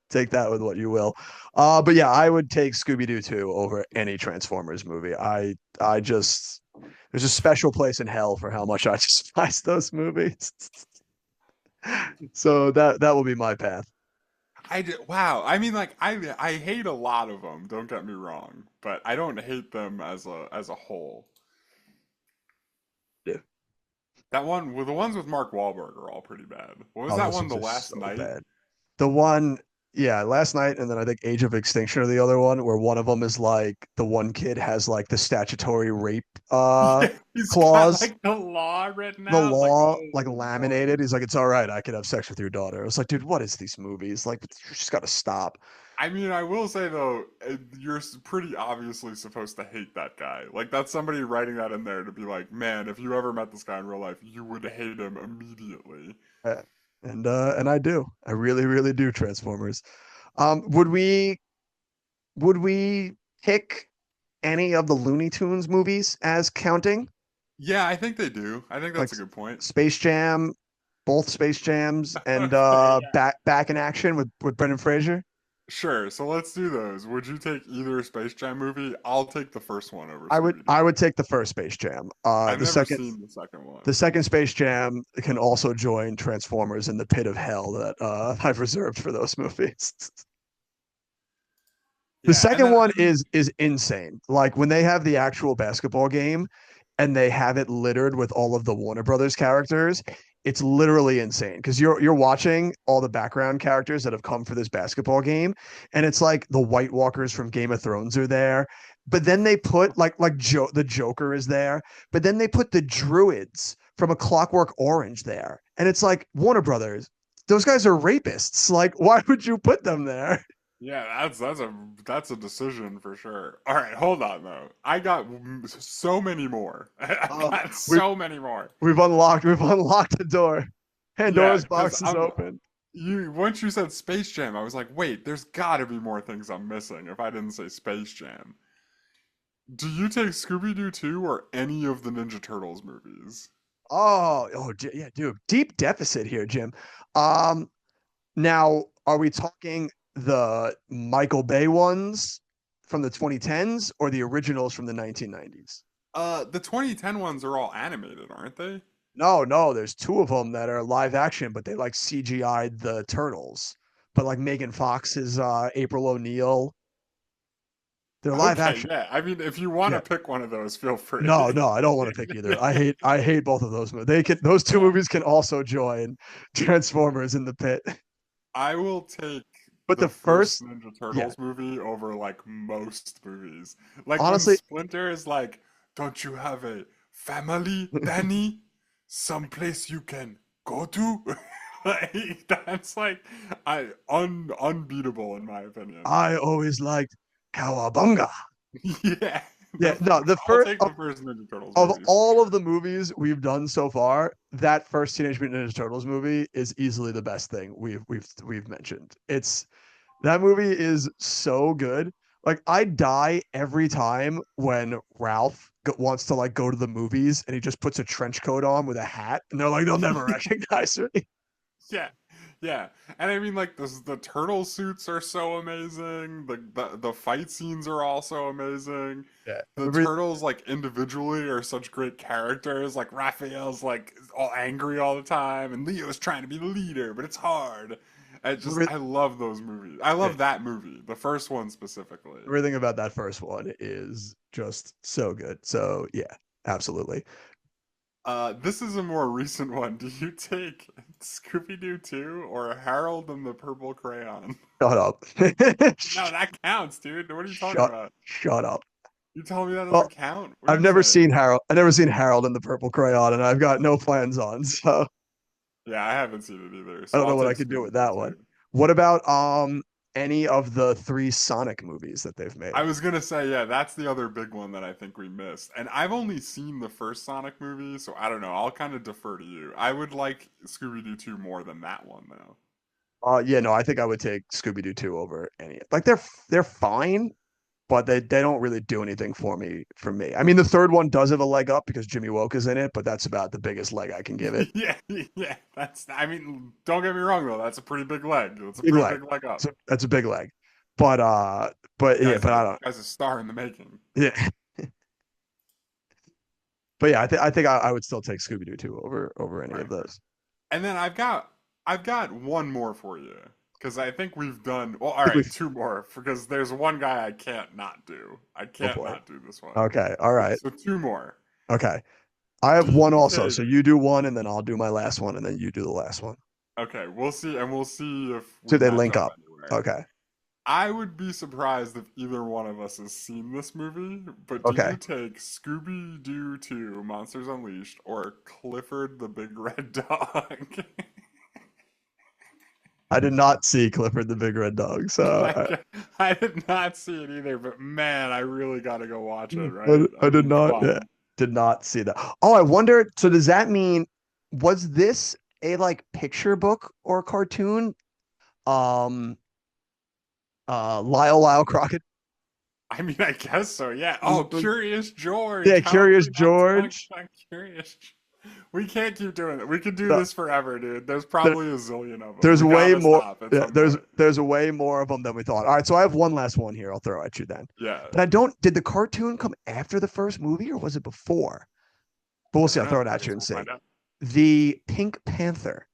take that with what you will. But yeah, I would take Scooby Doo 2 over any Transformers movie. I just there's a special place in hell for how much I despise those movies. So that will be my path. wow. I mean, like I hate a lot of them. Don't get me wrong, but I don't hate them as a whole. Yeah. That one, well, the ones with Mark Wahlberg are all pretty bad. What was Oh, that those one? ones The are Last so Night? bad. The one, yeah, last night, and then I think Age of Extinction are the other one, where one of them is like the one kid has like the statutory rape Yeah, he's got clause, like the law written the out. Like, law oh like no. laminated. He's like, it's all right, I could have sex with your daughter. I was like, dude, what is these movies? Like, you just gotta stop. I mean, I will say though, you're pretty obviously supposed to hate that guy. Like, that's somebody writing that in there to be like, man, if you ever met this guy in real life, you would hate him immediately. Uh, and I do. I really, really do Transformers. Would we pick any of the Looney Tunes movies as counting? Yeah, I think they do. I think Like that's a good point. Space Jam, both Space Jams, and Okay, yeah. back in action with Brendan Fraser. Sure, so let's do those. Would you take either Space Jam movie? I'll take the first one over I would Scooby Doo. I would take the first Space Jam. I've never seen the second The one. second Space Jam can also join Transformers in the pit of hell that I've reserved for those movies. The Yeah, and second then one I mean, is insane. Like when they have the actual basketball game and they have it littered with all of the Warner Brothers characters, it's literally insane because you're watching all the background characters that have come for this basketball game, and it's like the White Walkers from Game of Thrones are there, but then they put the Joker is there, but then they put the Druids from A Clockwork Orange there, and it's like Warner Brothers, those guys are rapists. Like, why would you put them there? yeah, that's a decision for sure. All right, hold on though. I got so many more. I Uh, got we so many more. we've unlocked the door. Yeah, Pandora's because box is I'm open. you once you said Space Jam, I was like, wait, there's got to be more things I'm missing if I didn't say Space Jam. Do you take Scooby Doo 2 or any of the Ninja Turtles movies? Yeah, dude. Deep deficit here, Jim. Um, Now are we talking the Michael Bay ones from the 2010s or the originals from the 1990s? The 2010 ones are all animated, aren't they? No, no, there's two of them that are live action, but they like CGI'd the turtles. But like Megan Fox is April O'Neil. They're live Okay, action. yeah. I mean, if you want to Yeah. pick one of those, feel free. No, no, I don't want to pick either. I hate both of those movies. Those two Yeah. movies can also join Transformers in the pit. I will take But the the first first, Ninja yeah, Turtles movie over like most movies. Like when honestly, Splinter is like, "Don't you have a family, Danny? Someplace you can go to?" Like that's like unbeatable in my opinion. I always liked Cowabunga. Yeah. Yeah, no, the I'll first take the first Ninja Turtles of movies for all of sure. the movies we've done so far, that first Teenage Mutant Ninja Turtles movie is easily the best thing we've mentioned. It's that movie is so good. Like I die every time when Ralph wants to like go to the movies and he just puts a trench coat on with a hat and they're like they'll never recognize me. Yeah, yeah, and I mean, like the turtle suits are so amazing. The fight scenes are also amazing. Yeah. The turtles, like individually, are such great characters. Like Raphael's like all angry all the time, and Leo's trying to be the leader, but it's hard. Every- I love those movies. I yeah, love that movie, the first one specifically. everything about that first one is just so good. So yeah, absolutely. This is a more recent one. Do you take Scooby Doo 2 or Harold and the Purple Crayon? Shut up. No, that counts, dude. What are you talking Shut about? shut up. You telling me that Well, doesn't count? What are I've you never saying? seen Harold. I've never seen Harold and the Purple Crayon, and I've got no plans on. So Yeah, I haven't seen it either, I so don't know I'll what I take could do Scooby with Doo that one. too. What about any of the three Sonic movies that they've I made? was gonna say, yeah, that's the other big one that I think we missed. And I've only seen the first Sonic movie, so I don't know. I'll kind of defer to you. I would like Scooby Doo 2 more than that one, though. Yeah, no, I think I would take Scooby Doo 2 over any. Like they're fine, but they don't really do anything for me. I mean, the third one does have a leg up because Jimmy Woke is in it, but that's about the biggest leg I can give it. Yeah, yeah. I mean, don't get me wrong though. That's a pretty big leg. That's a Big pretty leg. big leg up. That's a big leg. But yeah, but I don't. Guy's a star in the making. Yeah, but yeah, I think I would still take Scooby Doo 2 over any of Right. those. And then I've got one more for you because I think we've done well. I All think right, we've two more because there's one guy I can't not do. I oh can't boy. not do this one. Okay, all right. So two more. Okay. I Do have one you also. take? So you do one and then I'll do my last one and then you do the last one. Okay, we'll see, and we'll see if So we they match link up up. anywhere. Okay. I would be surprised if either one of us has seen this movie, but do Okay. you take Scooby Doo 2 Monsters Unleashed or Clifford the Big Red Dog? I did not see Clifford the Big Red Dog, so I did not see it either, but man, I really gotta go watch it, I, right? I I did mean, come not yeah, on. did not see that. Oh, I wonder, so does that mean was this a like picture book or cartoon? Um Lyle Crockett. I mean, I guess so, yeah. Was- Oh, was- Curious Yeah, George. How have Curious we not talked George. about Curious? We can't keep doing it. We could do No, this forever, dude. There's there, probably a zillion of them. there's We way gotta more. stop at Yeah, some point. there's way more of them than we thought. All right, so I have one last one here. I'll throw at you then. Yeah. But I don't. Did the cartoon come after the first movie or was it before? But we'll I see. don't I'll know. throw it I at you guess and we'll see. find out. The Pink Panther,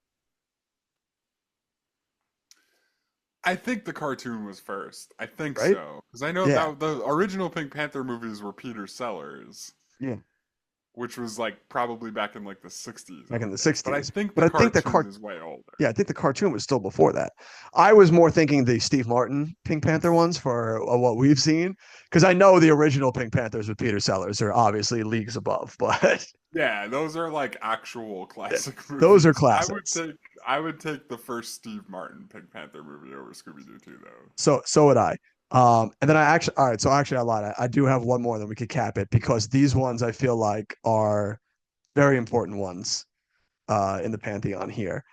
I think the cartoon was first. I think right? so. Because I know Yeah, that the original Pink Panther movies were Peter Sellers, yeah. which was like probably back in like the 60s, I Back in would the guess. But I '60s. think But the I think the cartoon cart. is way older. Yeah, I think the cartoon was still before that. I was more thinking the Steve Martin Pink Panther ones for what we've seen, because I know the original Pink Panthers with Peter Sellers are obviously leagues above, but Yeah, those are like actual classic those are movies. classics. I would take the first Steve Martin Pink Panther movie over Scooby Doo 2 though. So would I. And then I actually, all right. So actually, I lied. I do have one more, then we could cap it because these ones I feel like are very important ones in the pantheon here.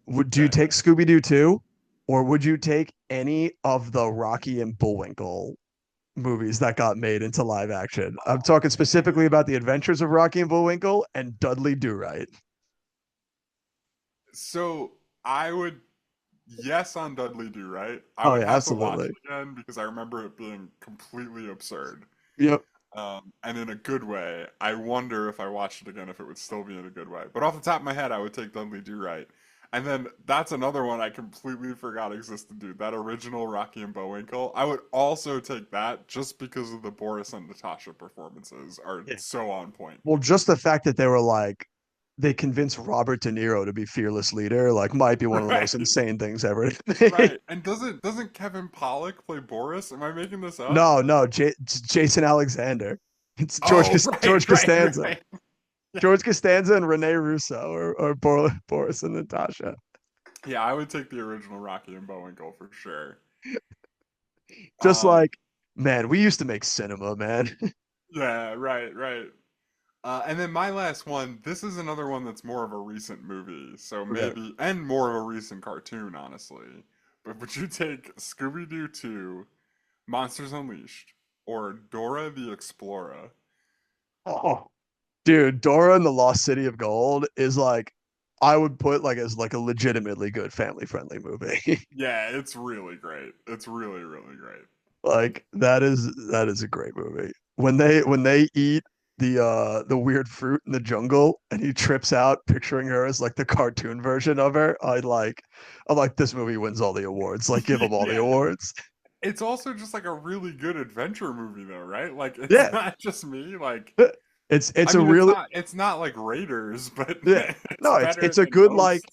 Would do you Okay. take Scooby Doo 2, or would you take any of the Rocky and Bullwinkle movies that got made into live action? I'm talking specifically about the Adventures of Rocky and Bullwinkle and Dudley Do Right. So I would yes on Dudley Do Right. I Oh would yeah, have to watch absolutely. it again because I remember it being completely absurd. Yep. And in a good way. I wonder if I watched it again if it would still be in a good way. But off the top of my head, I would take Dudley Do Right. And then that's another one I completely forgot existed, dude. That original Rocky and Bullwinkle. I would also take that just because of the Boris and Natasha performances are Yeah. so on point. Well, just the fact that they were like they convinced Robert De Niro to be fearless leader, like might be one of the most Right. insane things ever. Right. And doesn't Kevin Pollak play Boris? Am I making this up? No, no, Jason Alexander. It's Oh, George right, right, Costanza. right. Yeah. George Costanza and Rene Russo or Boris and Natasha. Yeah, I would take the original Rocky and Bullwinkle for sure. Just Um, like, man, we used to make cinema, man. yeah, right, right. And then my last one, this is another one that's more of a recent movie, so Okay. maybe, and more of a recent cartoon, honestly. But would you take Scooby Doo 2, Monsters Unleashed, or Dora the Explorer? Oh, dude, Dora and the Lost City of Gold is like, I would put like as like a legitimately good family friendly movie. Yeah, it's really great. It's really great. Like that is a great movie. When they eat the weird fruit in the jungle and he trips out picturing her as like the cartoon version of her. I'm like this movie wins all the awards. Like give them all the Yeah. awards. It's also just like a really good adventure movie though, right? Like it's Yeah. not just me. Like I It's a mean really it's not like Raiders, but yeah. it's No, better it's a than good most.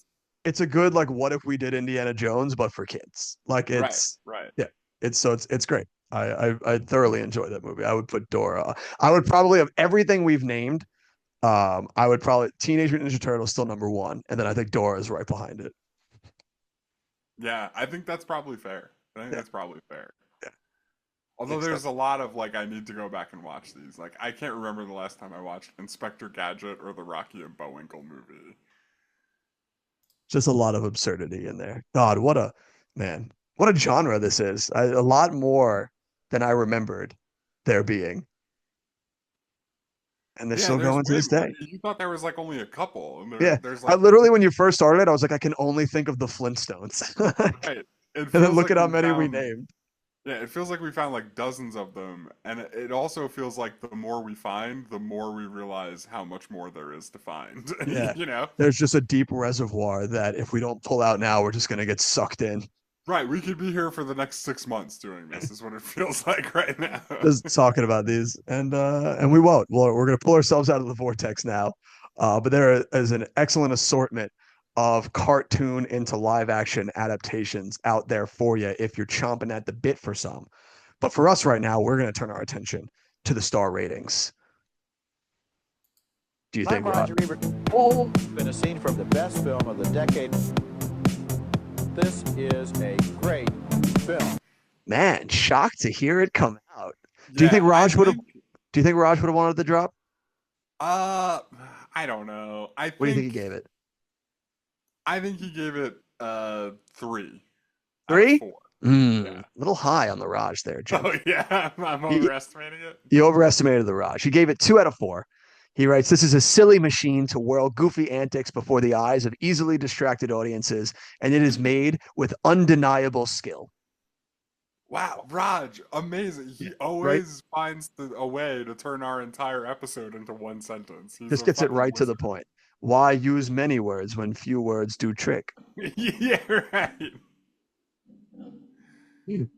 it's a good like what if we did Indiana Jones but for kids. Like Right, it's right. yeah. It's great. I thoroughly enjoy that movie. I would put Dora. I would probably have everything we've named. I would probably Teenage Mutant Ninja Turtles still number one, and then I think Dora is right behind it. Yeah, I think that's probably fair. I think Yeah, that's probably fair. yeah, I Although think so. there's a lot of like I need to go back and watch these. Like I can't remember the last time I watched Inspector Gadget or the Rocky and Bullwinkle movie. Just a lot of absurdity in there. God, what a man, what a genre this is. A lot more than I remembered there being, and they're Yeah, still there's going to way this more. day. You thought there was like only a couple, and Yeah, there's I like literally when you first started, I was like, I can only think of the Flintstones, right. It and then feels look like at how we many we found named. yeah, it feels like we found like dozens of them, and it also feels like the more we find, the more we realize how much more there is to find. Yeah, You know? there's just a deep reservoir that if we don't pull out now, we're just gonna get sucked in. Right, we could be here for the next 6 months doing this, is what it feels like right now. Just talking about these, and we won't. We're gonna pull ourselves out of the vortex now. But there is an excellent assortment of cartoon into live action adaptations out there for you if you're chomping at the bit for some. But for us right now, we're gonna turn our attention to the star ratings. Do you I'm think, Rod? Roger Ebert. Oh, been a scene from the best film of the decade. This is a great film. Man, shocked to hear it come out. Do you Yeah, think I Raj would have? think Do you think Raj would have wanted the drop? uh I don't know. What do you think he gave it? I think he gave it 3 out of 3? 4. Hmm, Yeah. a little high on the Raj there, Jim. Oh yeah, I'm He, overestimating it. he overestimated the Raj. He gave it 2 out of 4. He writes, "This is a silly machine to whirl goofy antics before the eyes of easily distracted audiences, and it is made with undeniable skill." Wow, Raj, amazing. Yeah, He right? always finds a way to turn our entire episode into one sentence. He's Just a gets it fucking right to the wizard. point. Why use many words when few words do trick? Yeah, right.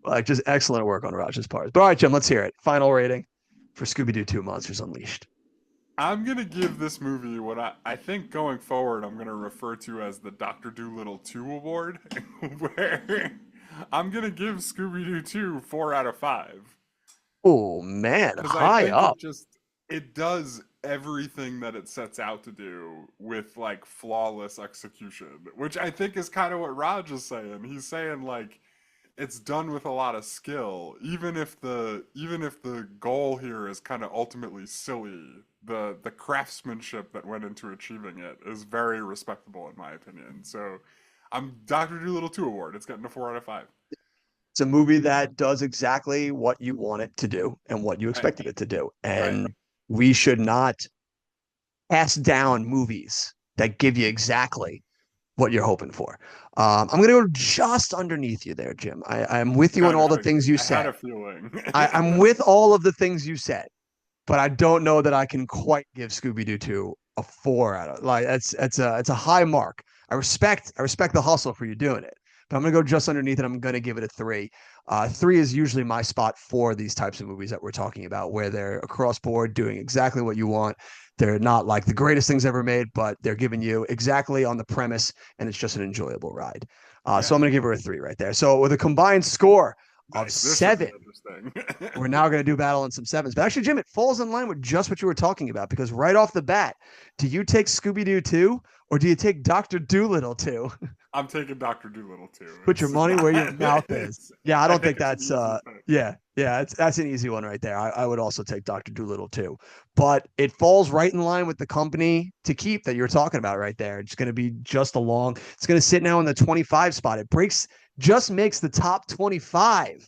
Like just excellent work on Raj's part. But all right, Jim, let's hear it. Final rating for Scooby Doo 2 Monsters Unleashed. I'm gonna give this movie what I think going forward I'm gonna refer to as the Doctor Dolittle 2 award, where I'm gonna give Scooby Doo 2 4 out of 5. Oh man, Because I high think up. it does everything that it sets out to do with like flawless execution, which I think is kind of what Raj is saying. He's saying like it's done with a lot of skill, even if the goal here is kind of ultimately silly. The craftsmanship that went into achieving it is very respectable in my opinion. So I'm Doctor Dolittle 2 award. It's getting a 4 out of 5. It's a movie that does exactly what you want it to do and what you Right, expected it to do. right. And we should not pass down movies that give you exactly what you're hoping for. I'm going to go just underneath you there, Jim. I'm with you on Kind all the of things you I had said. a feeling. I'm with all of the things you said, but I don't know that I can quite give Scooby Doo 2 a 4 out of like it's a high mark. I respect the hustle for you doing it, but I'm gonna go just underneath it. I'm gonna give it a 3. 3 is usually my spot for these types of movies that we're talking about, where they're across board doing exactly what you want. They're not like the greatest things ever made, but they're giving you exactly on the premise, and it's just an enjoyable ride. So Yeah. I'm gonna give her a 3 right there. So with a combined score of Nice. This should be 7, interesting. we're now going to do battle on some sevens. But actually, Jim, it falls in line with just what you were talking about because right off the bat, do you take Scooby Doo 2 or do you take Dr. Doolittle 2? I'm taking Doctor Dolittle too. Put your money where your mouth is. Yeah, I I don't think think it's an that's easy pick. yeah, that's an easy one right there. I would also take Dr. Doolittle too. But it falls right in line with the company to keep that you're talking about right there. It's going to be just along. It's going to sit now in the 25 spot. It breaks just makes the top 25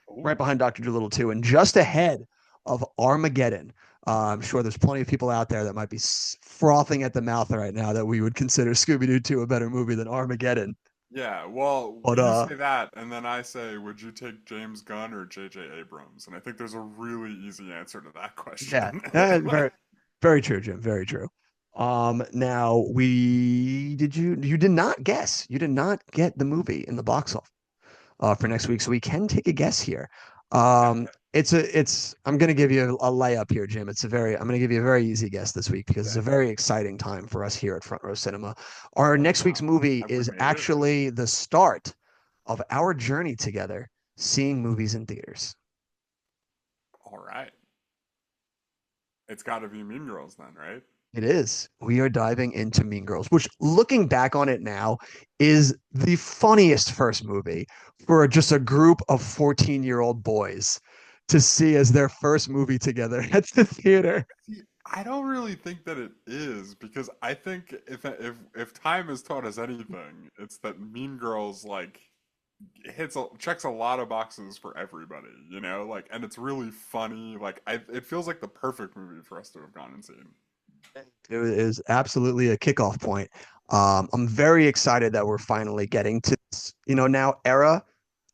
right Ooh. behind Dr. Dolittle 2 and just ahead of Armageddon. I'm sure there's plenty of people out there that might be frothing at the mouth right now that we would consider Scooby Doo 2 a better movie than Armageddon. Yeah, well, But you say that, and then I say, would you take James Gunn or J.J. Abrams? And I think there's a really easy answer to that yeah, question. very, very true, Jim. Very true. Now you did not guess. You did not get the movie in the box office for next week, so we can take a guess here. Okay, I'm going to give you a layup here, Jim. I'm going to give you a very easy guess this week because it's okay. a very exciting time for us here at Front Row Cinema. Our Oh, next week's wow. movie Have we is made it? actually the start of our journey together, seeing movies in theaters. All right. It's got to be Mean Girls then, right? It is. We are diving into Mean Girls, which looking back on it now is the funniest first movie for just a group of 14-year-old boys to see as their first movie together at the theater. See, I don't really think that it is because I think if time has taught us anything, it's that Mean Girls like checks a lot of boxes for everybody, like, and it's really funny. Like, it feels like the perfect movie for us to have gone and seen. It is absolutely a kickoff point. I'm very excited that we're finally getting to this, now era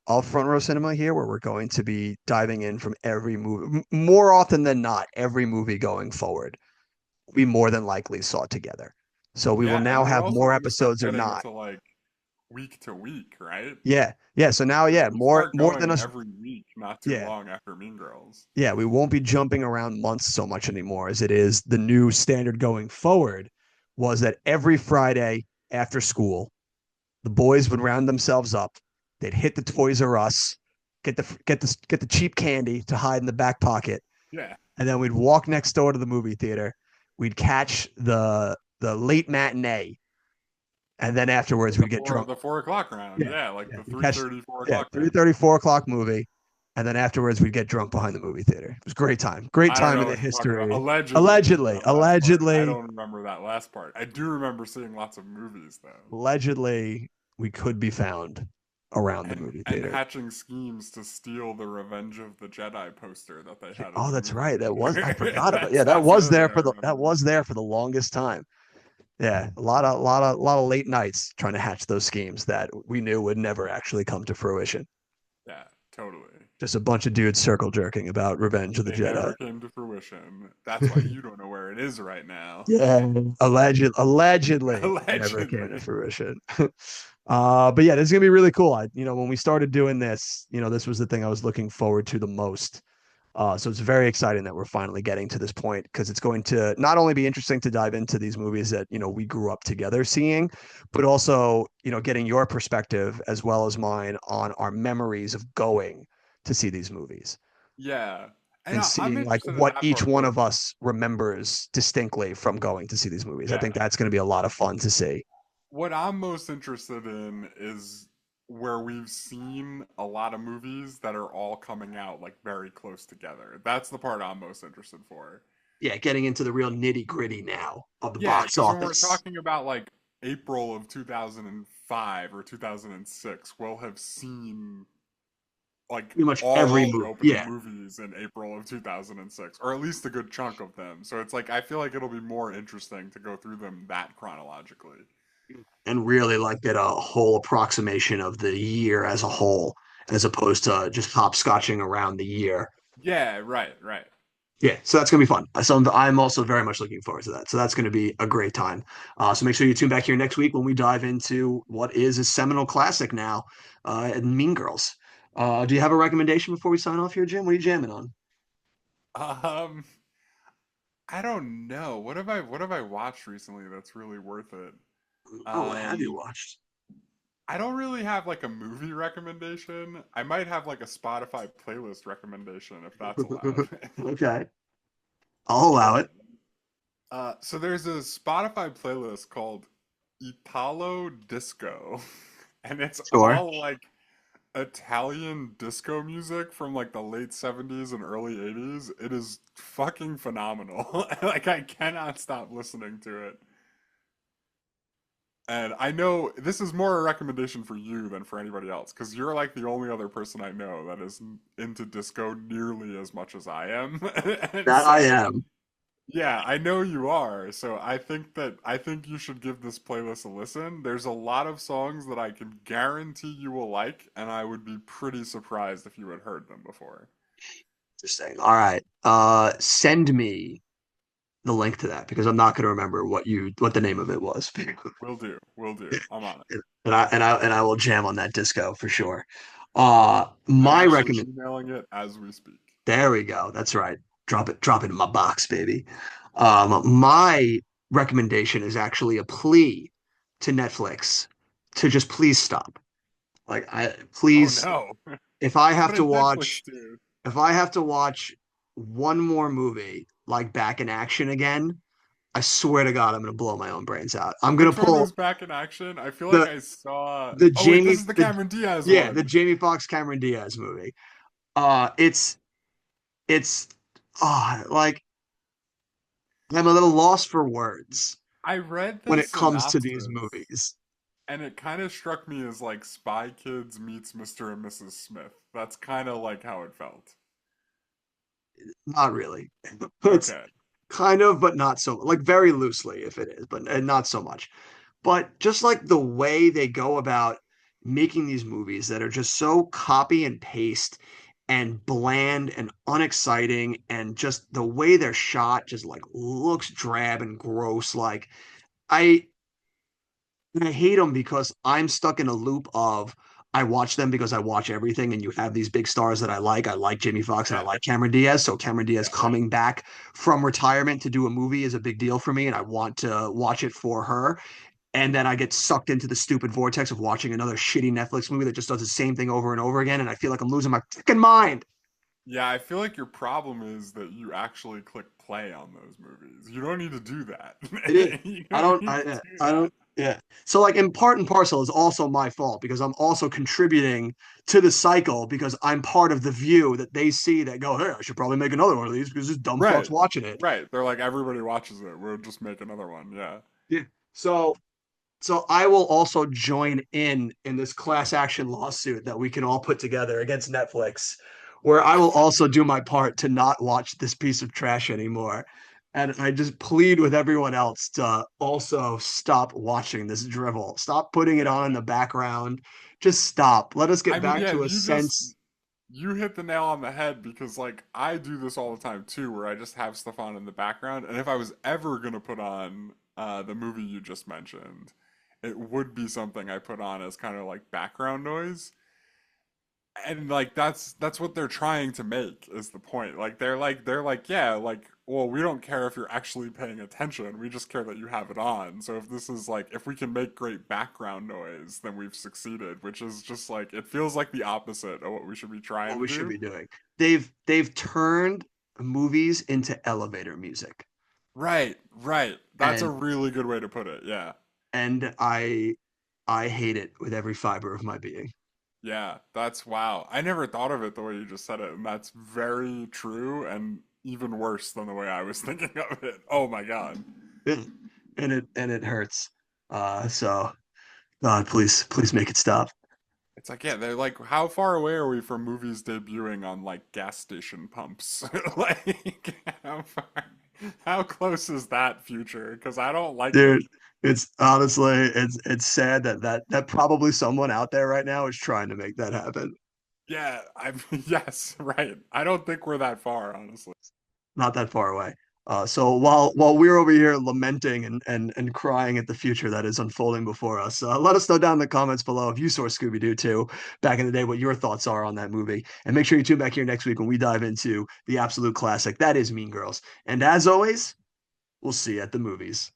of Front Row Cinema here, where we're going to be diving in from every movie. More often than not, every movie going forward, we more than likely saw together. So we will Yeah, and now we're have also more going to start episodes or getting not. to like week to week, right? Yeah, yeah. So now, Like yeah, we more start more than going us. every week, not too Yeah, long after Mean Girls. yeah. We won't be jumping around months so much anymore, as it is the new standard going forward. Was that every Friday after school, the boys would round themselves up. They'd hit the Toys R Us, get the cheap candy to hide in the back pocket, Yeah, and then we'd walk next door to the movie theater. We'd catch the late matinee, and then afterwards we'd get drunk. the 4 o'clock round. Yeah, Yeah, like yeah. the We three catch thirty, four yeah o'clock round. 3:30 4 o'clock movie, and then afterwards we'd get drunk behind the movie theater. It was a great I don't time in know the what you're talking about. history. Allegedly, Allegedly, that last part. I allegedly, don't remember that last part. I do remember seeing lots of movies though, allegedly, we could be found around the and movie and theater. hatching schemes to steal the Revenge of the Jedi poster that they had at Oh, the that's movie right. That was I theater. forgot about. that's Yeah, that's the other thing I that remember. was there for the longest time. Yeah, a lot of late nights trying to hatch those schemes that we knew would never actually come to fruition. Yeah, totally. Just a bunch of dudes circle jerking about Revenge of the They Jedi. never came to fruition. That's why you don't know where it is right now. Yeah, allegedly never came to Allegedly. fruition. But yeah, this is gonna be really cool. When we started doing this, this was the thing I was looking forward to the most. So it's very exciting that we're finally getting to this point because it's going to not only be interesting to dive into these movies that, we grew up together seeing, but also, getting your perspective as well as mine on our memories of going to see these movies Yeah. And and I'm seeing like interested in what that each part one too. of us remembers distinctly from going to see these movies. I think Yeah. that's going to be a lot of fun to see. What I'm most interested in is where we've seen a lot of movies that are all coming out like very close together. That's the part I'm most interested for. Yeah, getting into the real nitty gritty now of the Yeah, box because when we're office. talking about like April of 2005 or 2006, we'll have seen like Pretty much all every of the movie. opening Yeah. movies in April of 2006, or at least a good chunk of them. So it's like I feel like it'll be more interesting to go through them that chronologically. And really like get a whole approximation of the year as a whole, as opposed to just hopscotching around the year. Yeah, right, right. Yeah, so that's gonna be fun. So I'm also very much looking forward to that. So that's gonna be a great time. So make sure you tune back here next week when we dive into what is a seminal classic now, Mean Girls. Do you have a recommendation before we sign off here, Jim? What are you jamming on? Um, I don't know. What have I watched recently that's really worth it? Oh, what have you Um, watched? I don't really have like a movie recommendation. I might have like a Spotify playlist recommendation if that's allowed. Okay, I'll allow it. So there's a Spotify playlist called Italo Disco, and it's Sure. all like Italian disco music from like the late 70s and early 80s. It is fucking phenomenal. Like I cannot stop listening to it. And I know this is more a recommendation for you than for anybody else, because you're like the only other person I know that is into disco nearly as much as I am. And That I so am. Yeah, I know you are. So I think you should give this playlist a listen. There's a lot of songs that I can guarantee you will like, and I would be pretty surprised if you had heard them before. Interesting. All right. Send me the link to that because I'm not going to remember what the name of it was. Will do. Will do. I'm on it. And I will jam on that disco for sure. I'm My actually recommend. emailing it as we speak. There we go. That's right. Drop it in my box, baby. My recommendation is actually a plea to Netflix to just please stop. Like I Oh please, no. if I have What to did Netflix watch do? if I have to watch one more movie like Back in Action again, I swear to God, I'm gonna blow my own brains out. I'm gonna Which one pull was back in action? I feel like the I saw. the Oh wait, this Jamie is the the Cameron Diaz yeah, the one. Jamie Foxx Cameron Diaz movie. It's like I'm a little lost for words I read when the it comes to these synopsis, movies. and it kind of struck me as like Spy Kids meets Mr. and Mrs. Smith. That's kind of like how it felt. Not really. It's Okay. kind of, but not so like very loosely if it is, but and not so much. But just like the way they go about making these movies that are just so copy and paste and bland and unexciting, and just the way they're shot just like looks drab and gross. Like I I hate them because I'm stuck in a loop of I watch them because I watch everything, and you have these big stars that I like. I like Jamie Foxx and I Yeah. like Cameron Diaz. So Cameron Diaz Yeah. coming back from retirement to do a movie is a big deal for me, and I want to watch it for her. And then I get sucked into the stupid vortex of watching another shitty Netflix movie that just does the same thing over and over again, and I feel like I'm losing my freaking mind. Yeah, I feel like your problem is that you actually click play on those movies. You don't need to do that. It is. You I don't don't. need to do I that. don't. Yeah. So like, in part and parcel is also my fault because I'm also contributing to the cycle because I'm part of the view that they see that go, hey, I should probably make another one of these because this dumb fuck's Right. watching it. Right. They're like everybody watches it. We'll just make another one. Yeah. Yeah. So so I will also join in this class action lawsuit that we can all put together against Netflix, where I will also do my part to not watch this piece of trash anymore. And I just plead with everyone else to also stop watching this drivel. Stop putting it Yeah. on in the background. Just stop. Let us I get mean, back yeah, to a you just sense. you hit the nail on the head because like I do this all the time too, where I just have stuff on in the background, and if I was ever gonna put on the movie you just mentioned, it would be something I put on as kind of like background noise. And like that's what they're trying to make is the point. Like they're like yeah, like well, we don't care if you're actually paying attention. We just care that you have it on. So if this is like if we can make great background noise, then we've succeeded, which is just like it feels like the opposite of what we should be trying What to we should do. be doing. They've turned movies into elevator music. Right, right. That's a And really good way to put it. Yeah. and I hate it with every fiber of my being. Yeah, that's wow. I never thought of it the way you just said it, and that's very true and even worse than the way I was thinking of it. Oh my God. And it hurts. So God, please make it stop. It's like, yeah, they're like, how far away are we from movies debuting on like gas station pumps? Like, how close is that future? Because I don't like it. Dude, it's honestly it's sad that probably someone out there right now is trying to make that happen. Yeah, I'm, yes, right. I don't think we're that far, honestly. Not that far away. So while we're over here lamenting and crying at the future that is unfolding before us, let us know down in the comments below if you saw Scooby Doo 2 back in the day, what your thoughts are on that movie. And make sure you tune back here next week when we dive into the absolute classic that is Mean Girls. And as always, we'll see you at the movies.